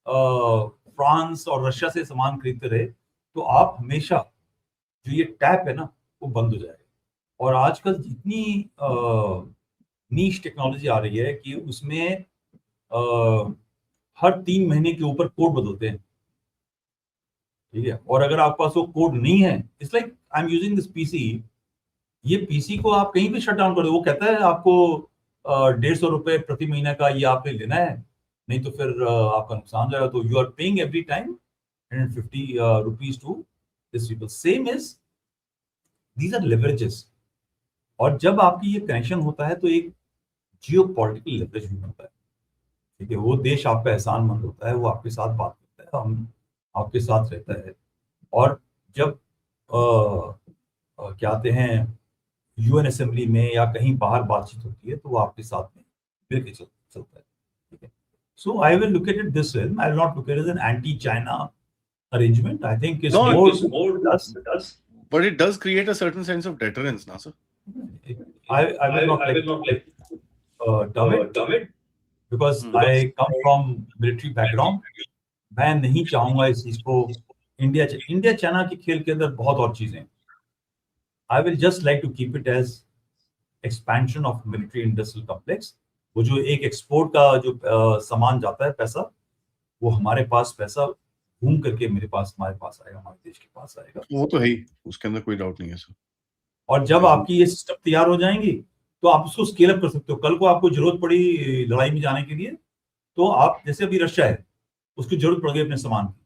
फ्रांस और रशिया से सामान खरीदते रहे, तो आप हमेशा जो ये टैप है ना, वो बंद हो जाएगा। और आजकल इतनी नीश टेक्नोलॉजी आ रही है कि उसमें हर 3 महीने के ऊपर कोड बदलते हैं, ठीक है। और अगर आपके पास वो कोड नहीं है, it's like I am using this PC, ये पीसी को आप कहीं भी शट डाउन कर दो, वो कहता है आपको 150 रुपए प्रति महीना का ये आपने लेना है, नहीं तो फिर आपका नुकसान जाएगा। तो you are paying every time 150 rupees to this people. Same is these are leverages. और जब आपकी ये कनेक्शन होता है तो एक जियो पॉलिटिकल लेवरेज भी होता है, ठीक है। वो देश आपका एहसानमंद होता है, वो आपके साथ बात करता है, हम आपके साथ रहता है। और जब क्या कहते हैं यूएन असेंबली में या कहीं बाहर बातचीत होती है, तो वो आपके साथ में मिलकर चलता है, ठीक है। So I will look at it this way, I will not look at it as an anti China arrangement. I think it's No, more does. but it does create a certain sense of deterrence, na, sir? I will not like dumb it because I come from military background. मैं नहीं चाहूंगा इस चीज को India China के खेल के अंदर बहुत और चीजें हैं। I will just like to keep it as expansion of military industrial complex. वो जो एक एक्सपोर्ट का जो सामान जाता है पैसा, वो हमारे पास पैसा घूम करके मेरे पास, हमारे पास आएगा, हमारे देश के पास आएगा। वो तो है ही, उसके अंदर कोई डाउट नहीं है सर। और जब आपकी ये सिस्टम तैयार हो जाएंगी, तो आप उसको स्केल अप कर सकते हो। कल को आपको जरूरत पड़ी लड़ाई में जाने के लिए, तो आप, जैसे अभी रशिया है, उसकी जरूरत पड़ गई अपने सामान की,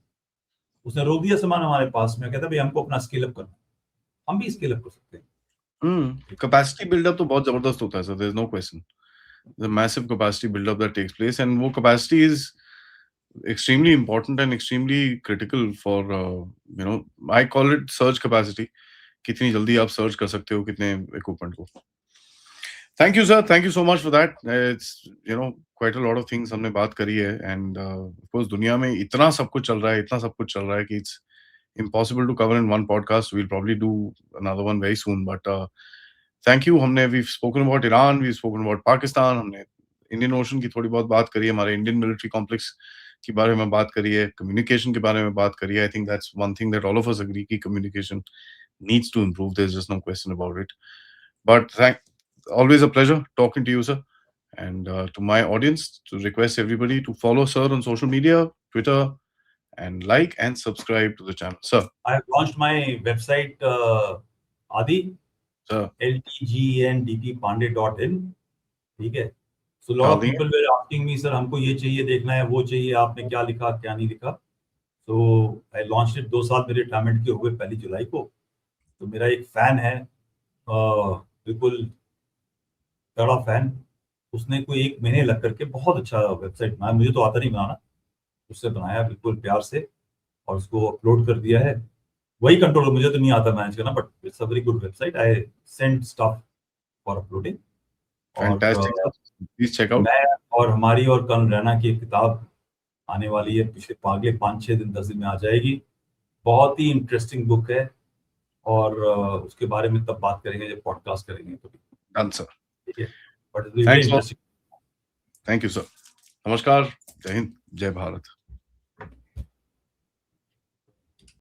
उसने रोक दिया सामान हमारे पास में, कहता भाई हमको अपना स्केल अप करना, हम भी स्केल अप कर सकते हैं। कैपेसिटी बिल्डअप तो बहुत जबरदस्त होता है sir, there is no question. The massive capacity buildup that takes place, and वो capacity is extremely important and extremely critical for I call it surge capacity. कितनी जल्दी आप सर्च कर सकते हो कितने इक्विपमेंट को। Thank you sir, thank you so much for that. It's quite a lot of things हमने बात करी है, एंड ऑफ कोर्स दुनिया में इतना सब कुछ चल रहा है, इतना सब कुछ चल रहा है कि it's impossible to cover in one podcast. We'll probably do another one very soon, but thank you. We've spoken about Iran, we've spoken about Pakistan, हमने इंडियन ओशन की थोड़ी बहुत बात करी है, हमारे इंडियन मिलिट्री कॉम्प्लेक्स के बारे में बात करी है, कम्युनिकेशन के बारे में बात करी है। I think that's one thing that all of us agree कि communication needs to improve. There's just no question about it. But always a pleasure talking to you, sir. And to my audience, to request everybody to follow sir on social media, Twitter, and like and subscribe to the channel, sir. I have launched my website, Adi, sir, ltgendppandey.in, ठीक है। So lot of people were asking me, sir, हमको ये चाहिए, देखना है, वो चाहिए, आपने क्या लिखा, क्या नहीं लिखा। So I launched it 2 साल मेरे रिटायरमेंट के हुए 1 जुलाई को। तो मेरा एक फैन है, बिल्कुल तगड़ा फैन, उसने कोई 1 महीने लग करके बहुत अच्छा वेबसाइट बनाया, मुझे तो आता नहीं बनाना, उससे बनाया बिल्कुल प्यार से, और उसको अपलोड कर दिया है। वही कंट्रोल, मुझे तो नहीं आता मैनेज करना, but it's a very good website. I send stuff for uploading. Fantastic, please check out. मैं और हमारी और कर्ण रैना की किताब आने वाली है, पिछले अगले 5-6 दिन 10 दिन में आ जाएगी। बहुत ही इंटरेस्टिंग बुक है, और उसके बारे में तब बात करेंगे जब पॉडकास्ट करेंगे तो। डन सर, ठीक है, but it's very interesting. Thank you sir, नमस्कार, जय हिंद, जय भारत।